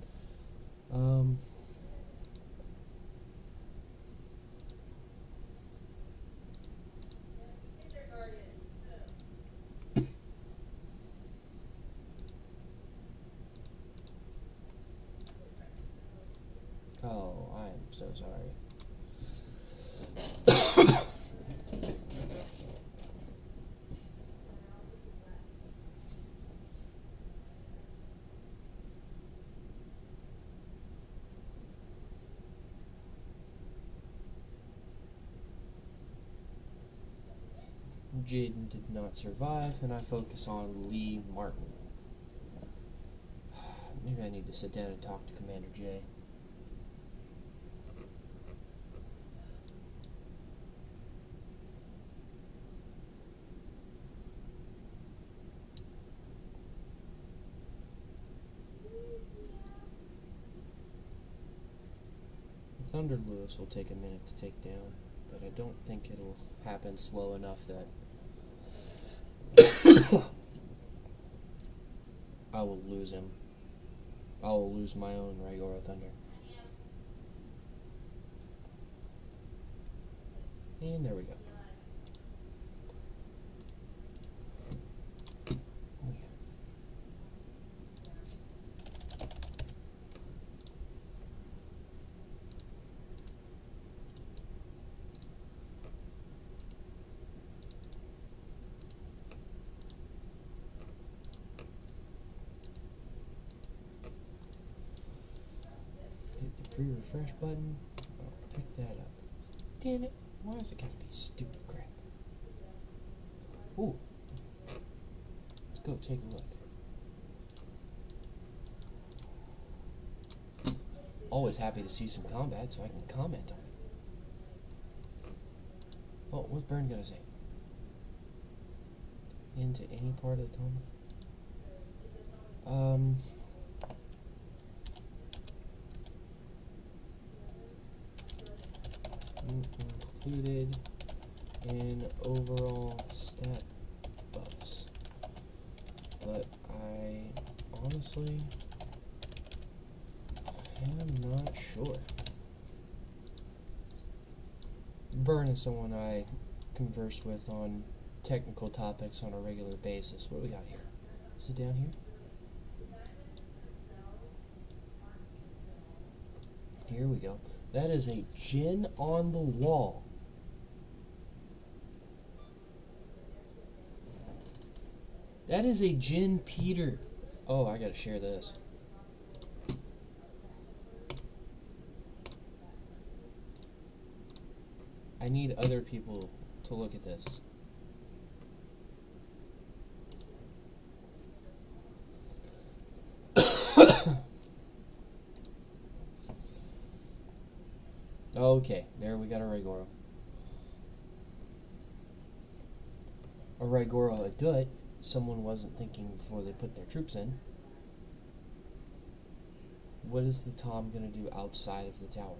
Oh, I'm so sorry. Jaden did not survive, and I focus on Lee Martin. Maybe I need to sit down and talk to Commander J. Thunder Lewis will take a minute to take down, but I don't think it'll happen slow enough that I will lose him. I will lose my own Raigoro Thunder. And there we go. Oh, yeah. Hit the free refresh button. I'll pick that up. Damn it. Why is it gotta be stupid crap? Ooh. Let's go take a look. Always happy to see some combat so I can comment on it. Oh, what's Burn gonna say? Into any part of the combat? Included in overall stat buffs, but I honestly am not sure. Burn is someone I converse with on technical topics on a regular basis. What do we got here? Is it down here? Here we go. That is a Jin on the wall. That is a Jin Peter. Oh, I gotta share this. I need other people to look at this. Okay, there we got a Raigoro. A Raigoro Adut. Someone wasn't thinking before they put their troops in. What is the Tom gonna do outside of the tower?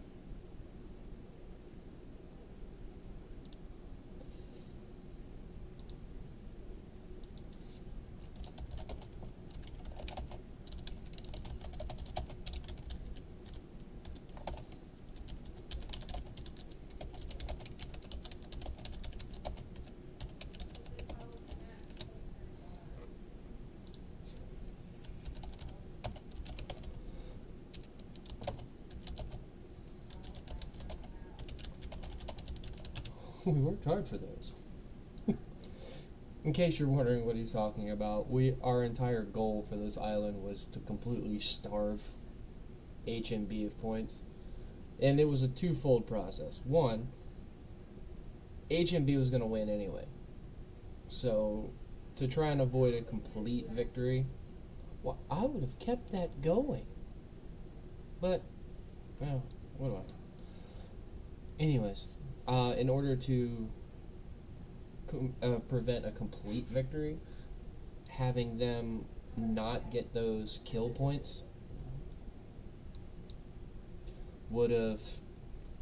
We worked hard for those. In case you're wondering what he's talking about, our entire goal for this island was to completely starve HMB of points. And it was a twofold process. One, HMB was going to win anyway. So, to try and avoid a complete victory, well, I would have kept that going. But, well, what do I know? Anyways, in order to prevent a complete victory, having them not get those kill points would have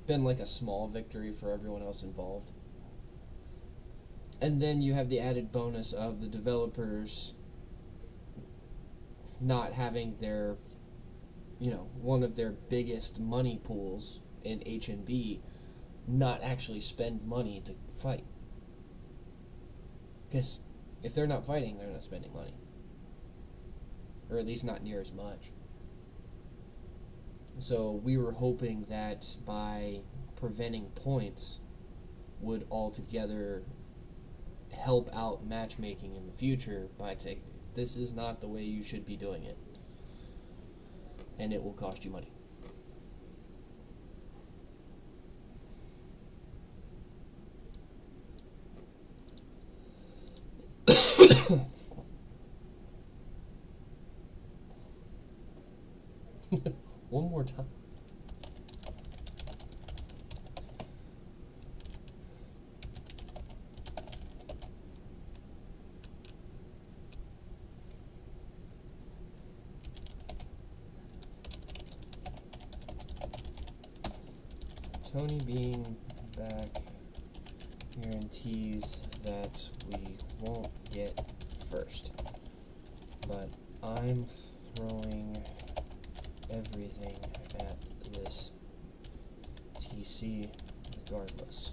been like a small victory for everyone else involved. And then you have the added bonus of the developers not having their, one of their biggest money pools in HNB not actually spend money to fight. Because if they're not fighting, they're not spending money. Or at least not near as much. So we were hoping that by preventing points would altogether help out matchmaking in the future by saying, this is not the way you should be doing it. And it will cost you money. One more time. Tony being back guarantees that we won't get first. But I'm throwing everything at this TC regardless.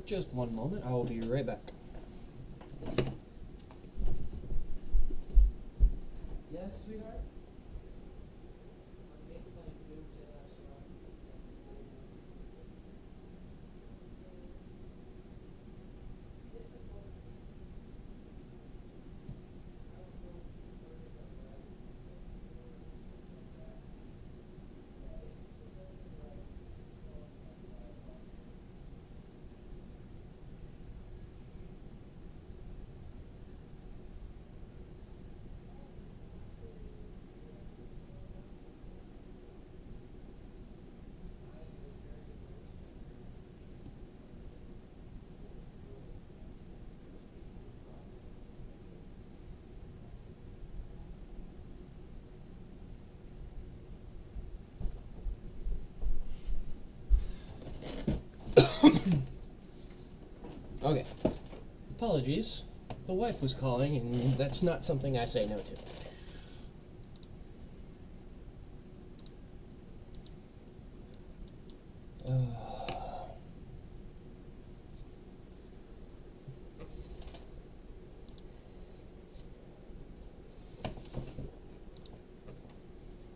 Just one moment, I will be right back. Yes, sweetheart? Okay. Apologies. The wife was calling, and that's not something I say no to.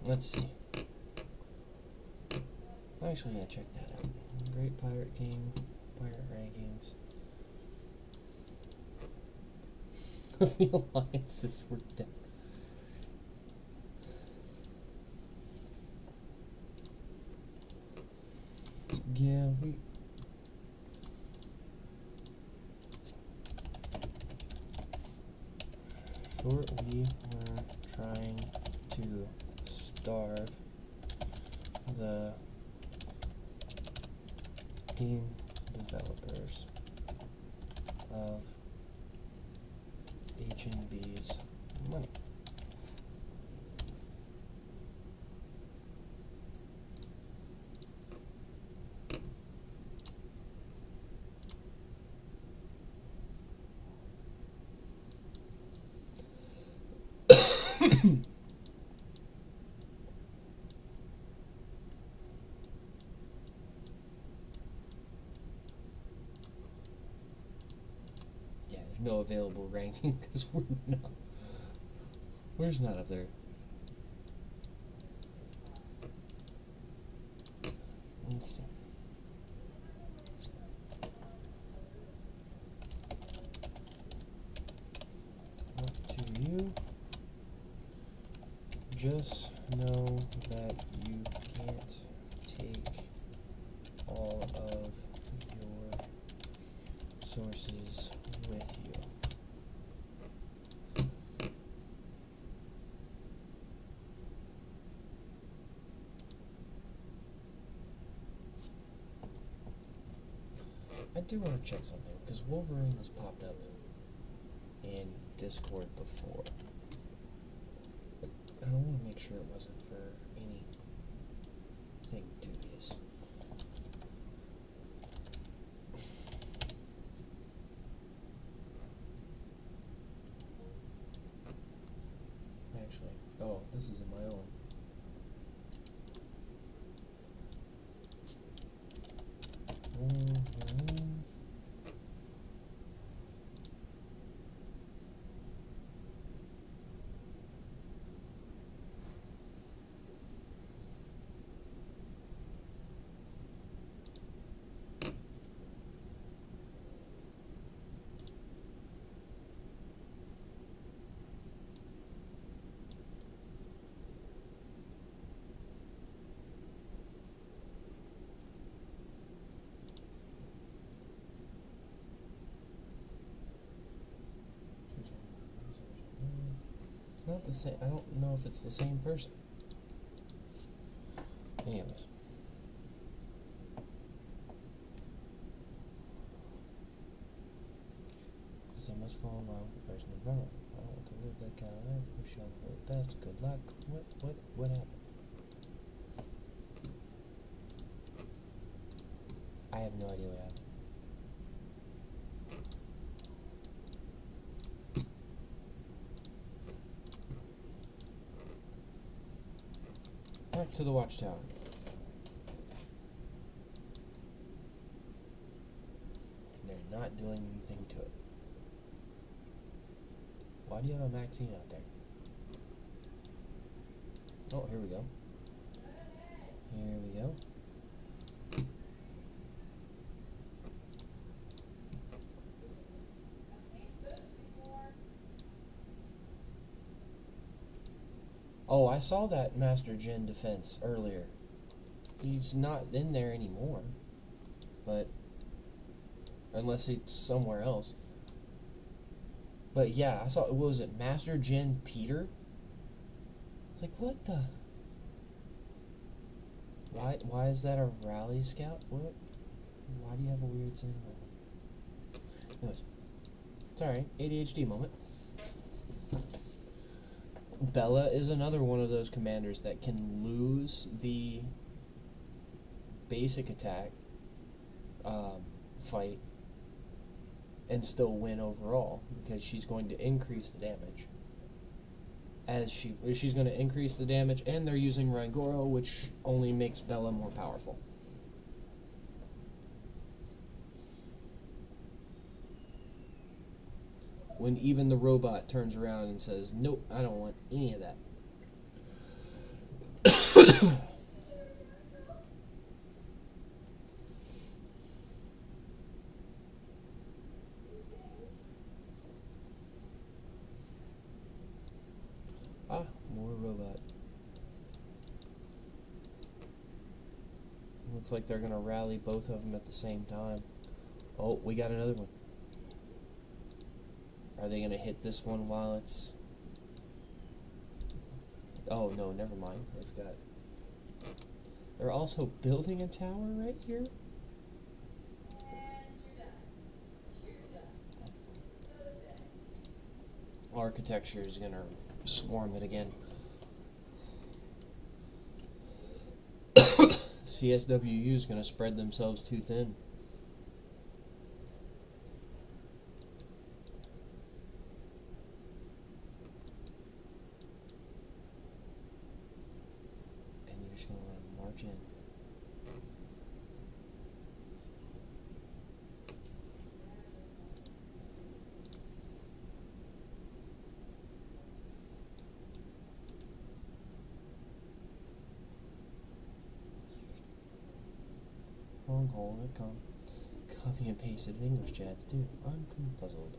Let's see. I'm actually gonna check that out. Great Pirate King, Pirate Rankings. Of the alliances were done. Yeah, we were trying to starve the game developers of H&B's money. Yeah, there's no available ranking because we're just not up there. Let's see. Up to you. Just know that you can't take all of your sources with you. I do want to check something because Wolverine has popped up in Discord before. I want to make sure it wasn't for anything dubious. Actually, oh, this is in my own. not the same. I don't know if it's the same person. Anyways. Because I must fall in line with the person in front of me. I don't want to live that kind of life. Wish you all the very best. Good luck. What happened? I have no idea what happened. Back to the watchtower. They're not doing anything to it. Why do you have a Maxine out there? Oh, here we go. Here we go. Oh, I saw that Master Jin defense earlier. He's not in there anymore. But unless it's somewhere else. But yeah, I saw, what was it, Master Jin Peter? It's like, what the? Why is that a rally scout? What? Why do you have a weird symbol? Anyways, it's alright. ADHD moment. Bella is another one of those commanders that can lose the basic attack fight and still win overall, because she's going to increase the damage. She's going to increase the damage, and they're using Raigoro, which only makes Bella more powerful. When even the robot turns around and says, "Nope, I don't want any of that." Ah, more robot. Looks like they're gonna rally both of them at the same time. Oh, we got another one. Are they gonna hit this one while it's... Oh, no, never mind. It's got... They're also building a tower right here? And you're done. You're done. Architecture is gonna swarm it again. CSWU is gonna spread themselves too thin. And you're just gonna let them march in. Wrong hole, I copy and pasted English chats too. I'm confuzzled.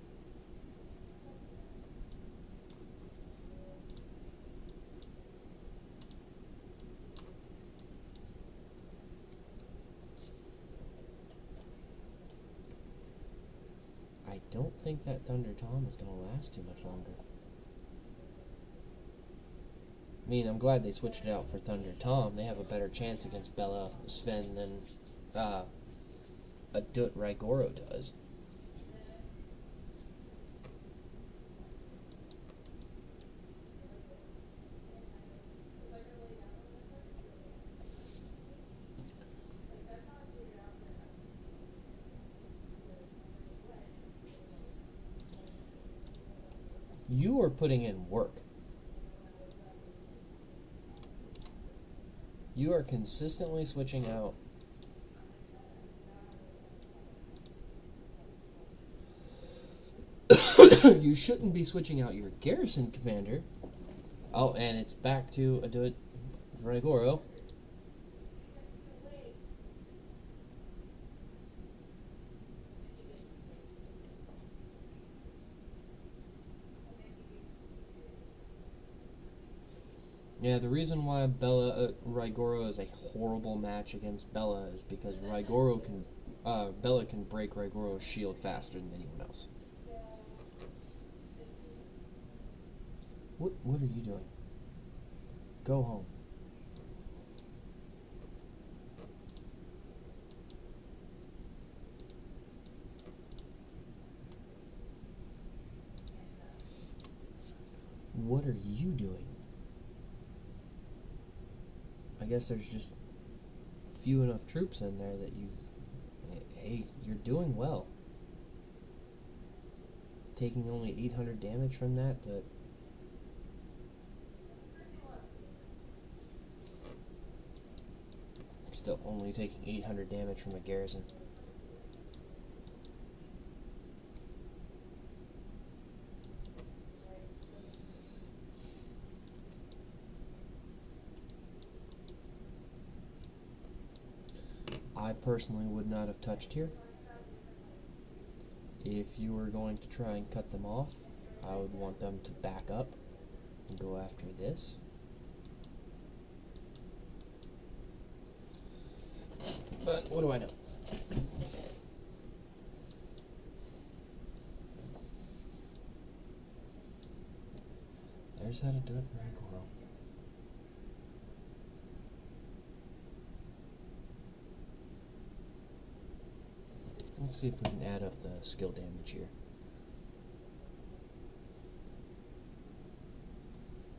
I don't think that Thunder Tom is going to last too much longer. I mean, I'm glad they switched it out for Thunder Tom. They have a better chance against Bella Sven than Adut Raigoro does. You are putting in work. You are consistently switching out. You shouldn't be switching out your garrison commander. Oh, and it's back to Adut Raigoro. Yeah, the reason why Raigoro is a horrible match against Bella is because Bella can break Raigoro's shield faster than anyone else. What are you doing? Go home. What are you doing? I guess there's just few enough troops in there that you... Hey, you're doing well. Taking only 800 damage from that, but... Still only taking 800 damage from a garrison. I personally would not have touched here. If you were going to try and cut them off, I would want them to back up and go after this. But what do I know? There's how to do it, Ragoro. Let's see if we can add up the skill damage here.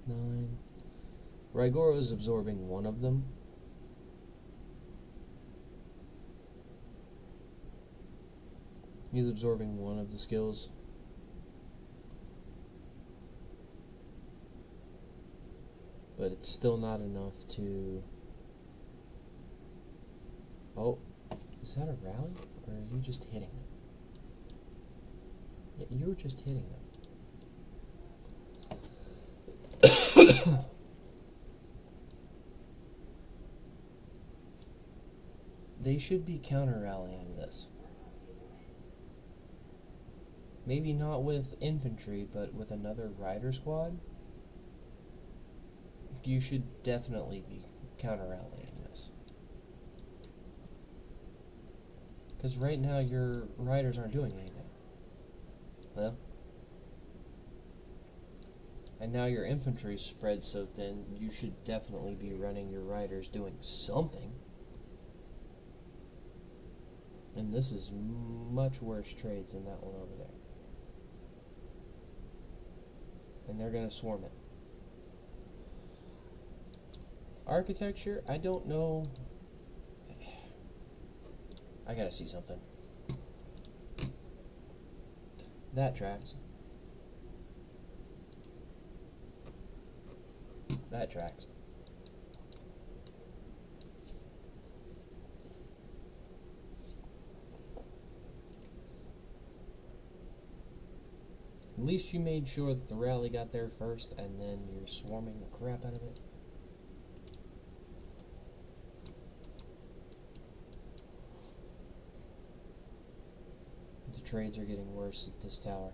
9. Rygoro is absorbing one of them. He's absorbing one of the skills. But it's still not enough to... Oh, is that a rally? Or are you just hitting them? Yeah, you were just hitting them. They should be counter-rallying this. Maybe not with infantry, but with another rider squad. You should definitely be counter-rallying this. Because right now your riders aren't doing anything. Well, and now your infantry is spread so thin, you should definitely be running your riders doing something. And this is much worse trades than that one over there. And they're going to swarm it. Architecture, I don't know. I gotta see something. That tracks. That tracks. At least you made sure that the rally got there first, and then you're swarming the crap out of it. The trades are getting worse at this tower.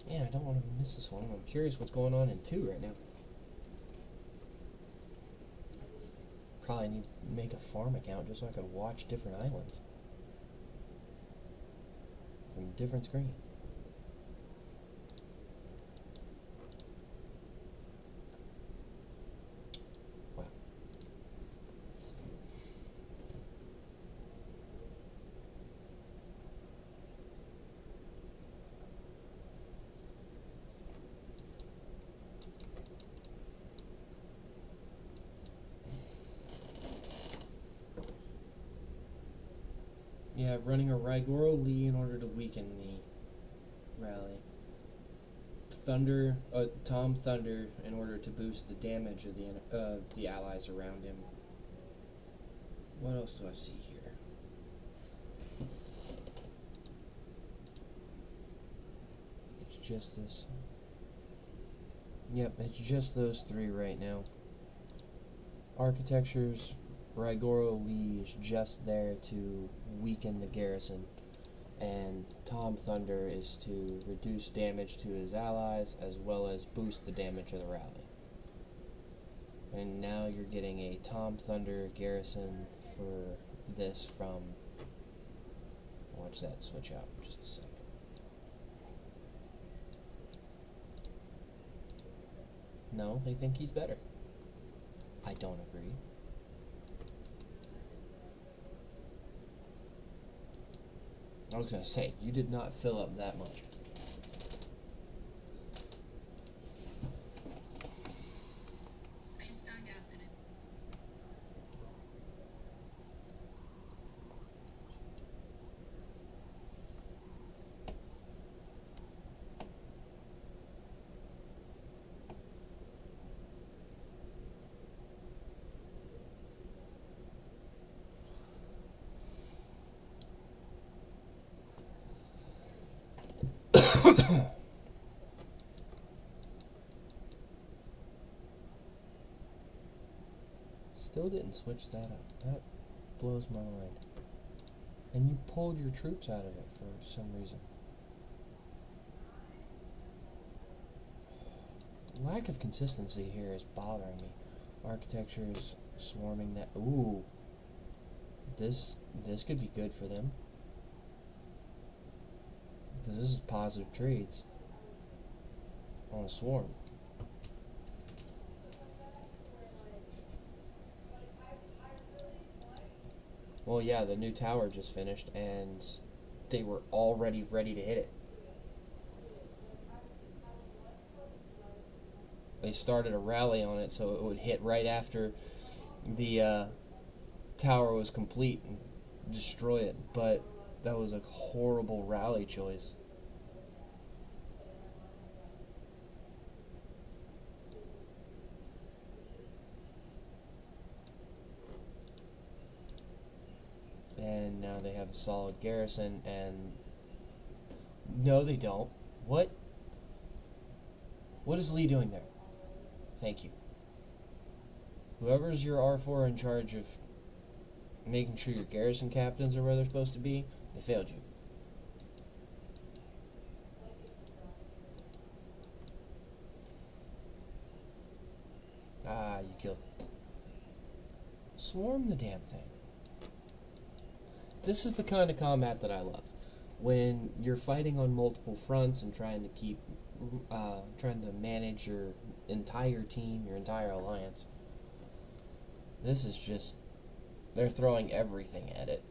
Man, I don't want to miss this one. I'm curious what's going on in 2 right now. Probably need to make a farm account just so I can watch different islands from different screens. Wow. Yeah, running a Rygoro Lee in order to weaken the rally. Tom Thunder in order to boost the damage of the allies around him. What else do I see here? It's just this. Yep, it's just those 3 right now. Architectures, Rygoro Lee is just there to weaken the garrison, and Tom Thunder is to reduce damage to his allies as well as boost the damage of the rally. And now you're getting a Tom Thunder garrison for this from... Watch that switch out in just a second. No, they think he's better. I don't agree. I was going to say, you did not fill up that much. I just found out that Still didn't switch that up. That blows my mind. And you pulled your troops out of it for some reason. Lack of consistency here is bothering me. Architecture is swarming that. Ooh. This could be good for them. Because this is positive trades on a swarm. Well, yeah, the new tower just finished, and they were already ready to hit it. They started a rally on it so it would hit right after the tower was complete and destroy it, but that was a horrible rally choice. And now they have a solid garrison, and no, they don't. What? What is Lee doing there? Thank you. Whoever's your R4 in charge of making sure your garrison captains are where they're supposed to be, they failed you. Ah, you killed. Swarm the damn thing. This is the kind of combat that I love. When you're fighting on multiple fronts and trying to manage your entire team, your entire alliance. This is just, they're throwing everything at it.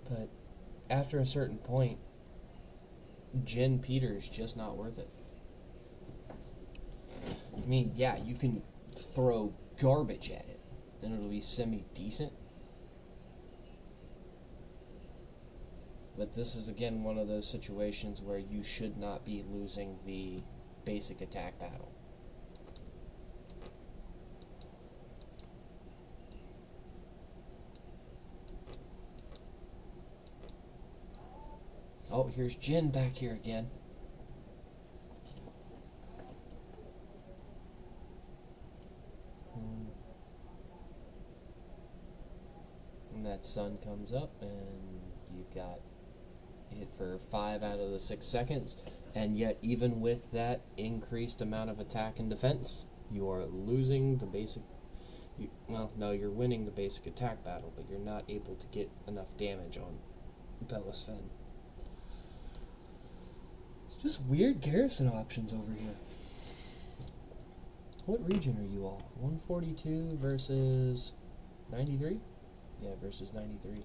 But after a certain point, Jin Peter is just not worth it. I mean, yeah, you can throw garbage at it, and it'll be semi-decent. But this is, again, one of those situations where you should not be losing the basic attack battle. Oh, here's Jin back here again. And that sun comes up, and you've got hit for 5 out of the 6 seconds, and yet even with that increased amount of attack and defense, you are losing the basic... well, no, you're winning the basic attack battle, but you're not able to get enough damage on Bellisfen. It's just weird garrison options over here. What region are you all? 142 versus 93? Yeah, versus 93.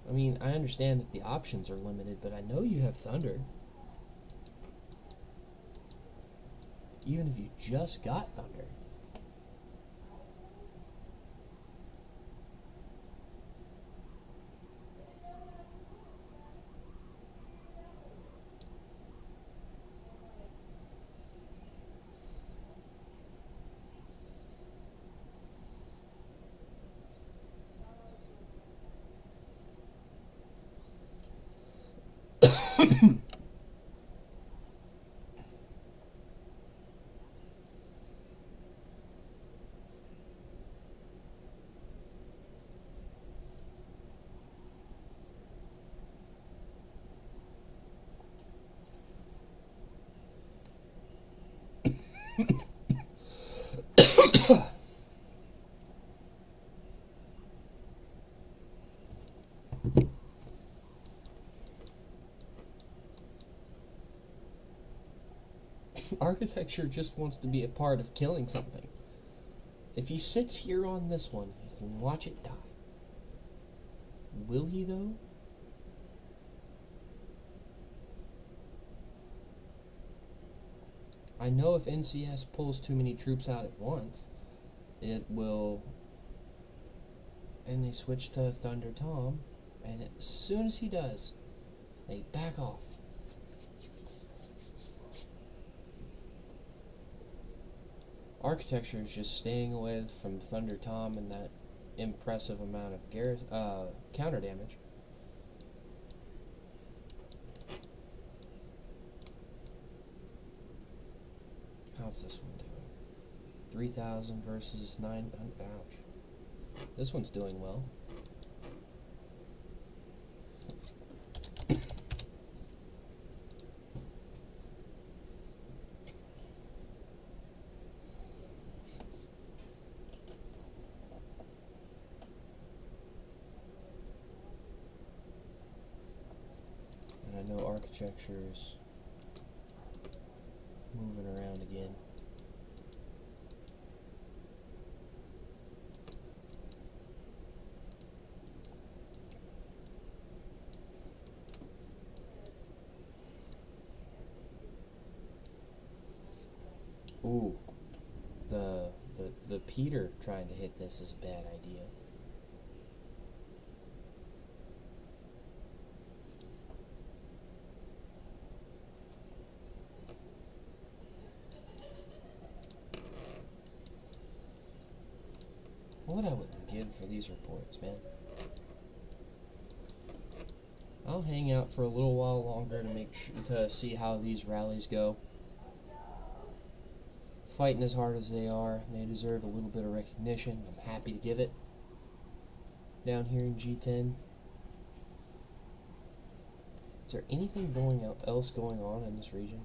I mean, I understand that the options are limited, but I know you have Thunder. Even if you just got Thunder. Architecture just wants to be a part of killing something. If he sits here on this one, he can watch it die. Will he, though? I know if NCS pulls too many troops out at once, it will... And they switch to Thunder Tom, and as soon as he does, they back off. Architecture is just staying away from Thunder Tom and that impressive amount of counter damage. How's this one doing? 3,000 versus 900. Ouch. This one's doing well. And I know Architecture's moving around again. Ooh, the Peter trying to hit this is a bad idea. What I wouldn't give for these reports, man. I'll hang out for a little while longer to see how these rallies go. Fighting as hard as they are, they deserve a little bit of recognition. I'm happy to give it. Down here in G10. Is there anything else going on in this region?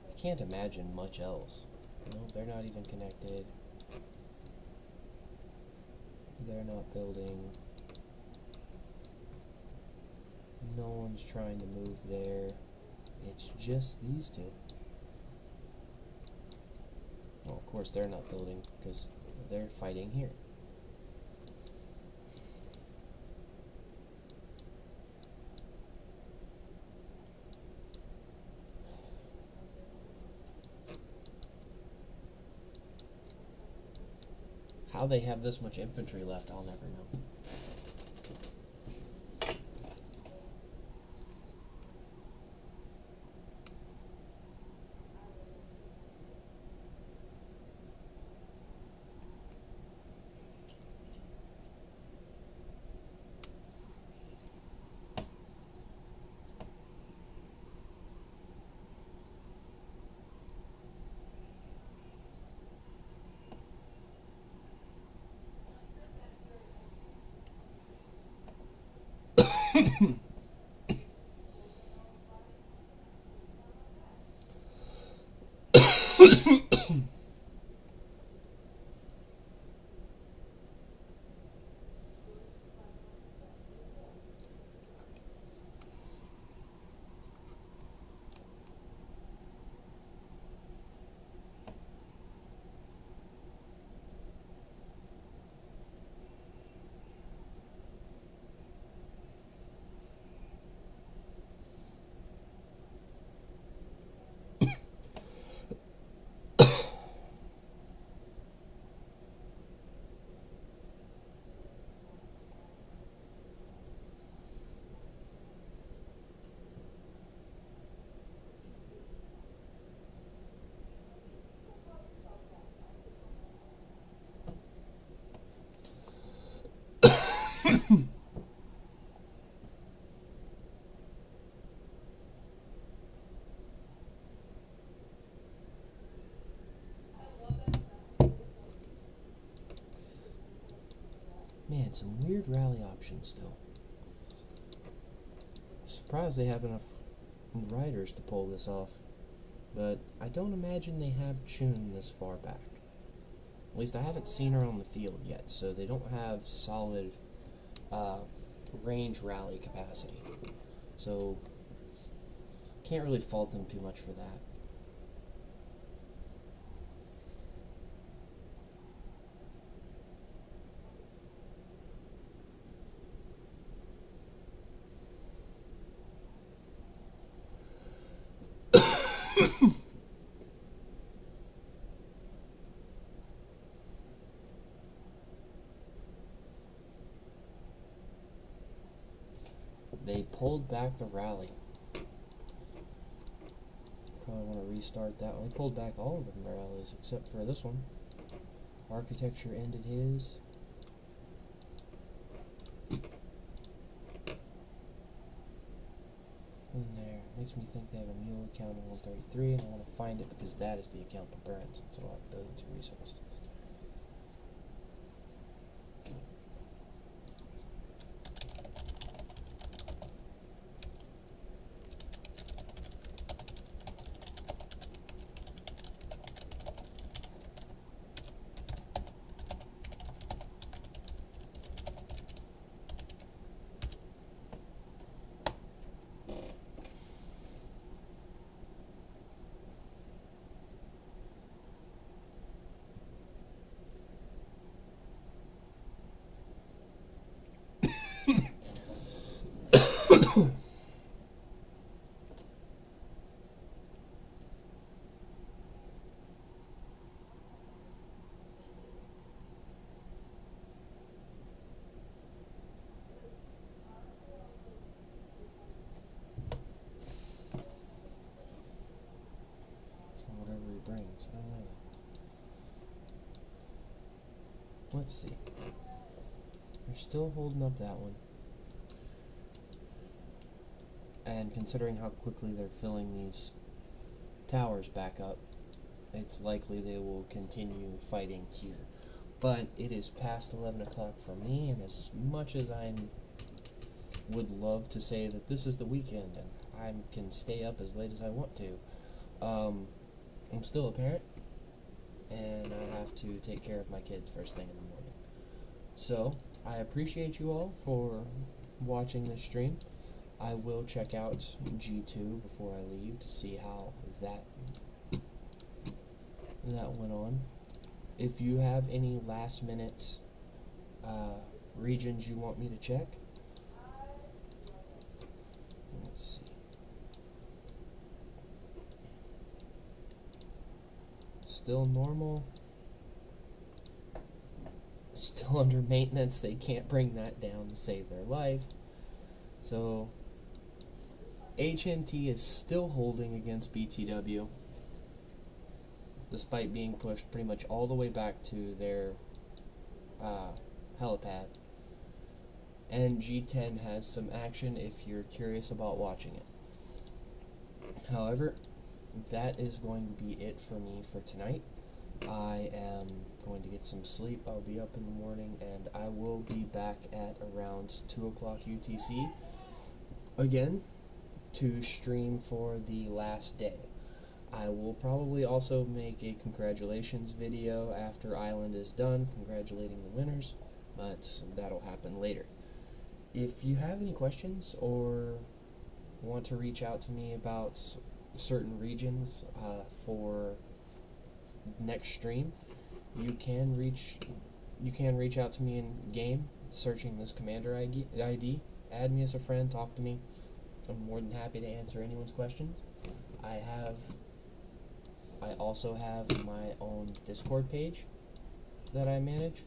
I can't imagine much else. No, they're not even connected. They're not building. No one's trying to move there. It's just these two. Well, of course they're not building because they're fighting here. How they have this much infantry left, I'll never know. Man, some weird rally options still. Surprised they have enough riders to pull this off. but I don't imagine they have Chun this far back. At least I haven't seen her on the field yet, so they don't have solid range rally capacity. So, can't really fault them too much for that. They pulled back the rally. Probably want to restart that one. They pulled back all of the rallies except for this one. Architecture ended his. In there. Makes me think they have a mule account in 133, and I want to find it because that is the account to burn since it'll have billions of resources. Whatever he brings, I don't know. Let's see. They're still holding up that one. And considering how quickly they're filling these towers back up, it's likely they will continue fighting here. But it is past 11 o'clock for me, and as much as I would love to say that this is the weekend and I can stay up as late as I want to, I'm still a parent, and I have to take care of my kids first thing in the morning. So, I appreciate you all for watching this stream. I will check out G2 before I leave to see how that went on. If you have any last minute regions you want me to check, let's see. Still normal. Still under maintenance. They can't bring that down to save their life. So HNT is still holding against BTW, despite being pushed pretty much all the way back to their helipad. And G10 has some action if you're curious about watching it. However, that is going to be it for me for tonight. I am going to get some sleep. I'll be up in the morning, and I will be back at around 2 o'clock UTC again to stream for the last day. I will probably also make a congratulations video after Island is done, congratulating the winners, but that'll happen later. If you have any questions or want to reach out to me about certain regions for next stream, you can reach out to me in game, searching this commander ID, add me as a friend, talk to me. I'm more than happy to answer anyone's questions. I also have my own Discord page that I manage.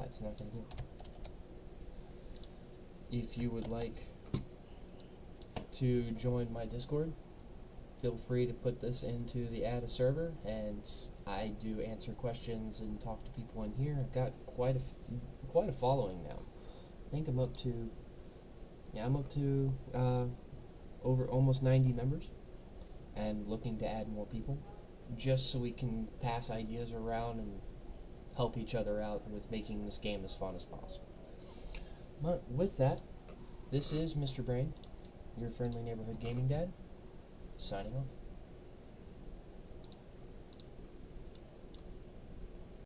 It's not going to go. If you would like to join my Discord, feel free to put this into the add a server, and I do answer questions and talk to people in here. I've got quite a following now. I think I'm up to over almost 90 members, and looking to add more people, just so we can pass ideas around and help each other out with making this game as fun as possible. But with that, this is Mr. Brain, your friendly neighborhood gaming dad, signing off.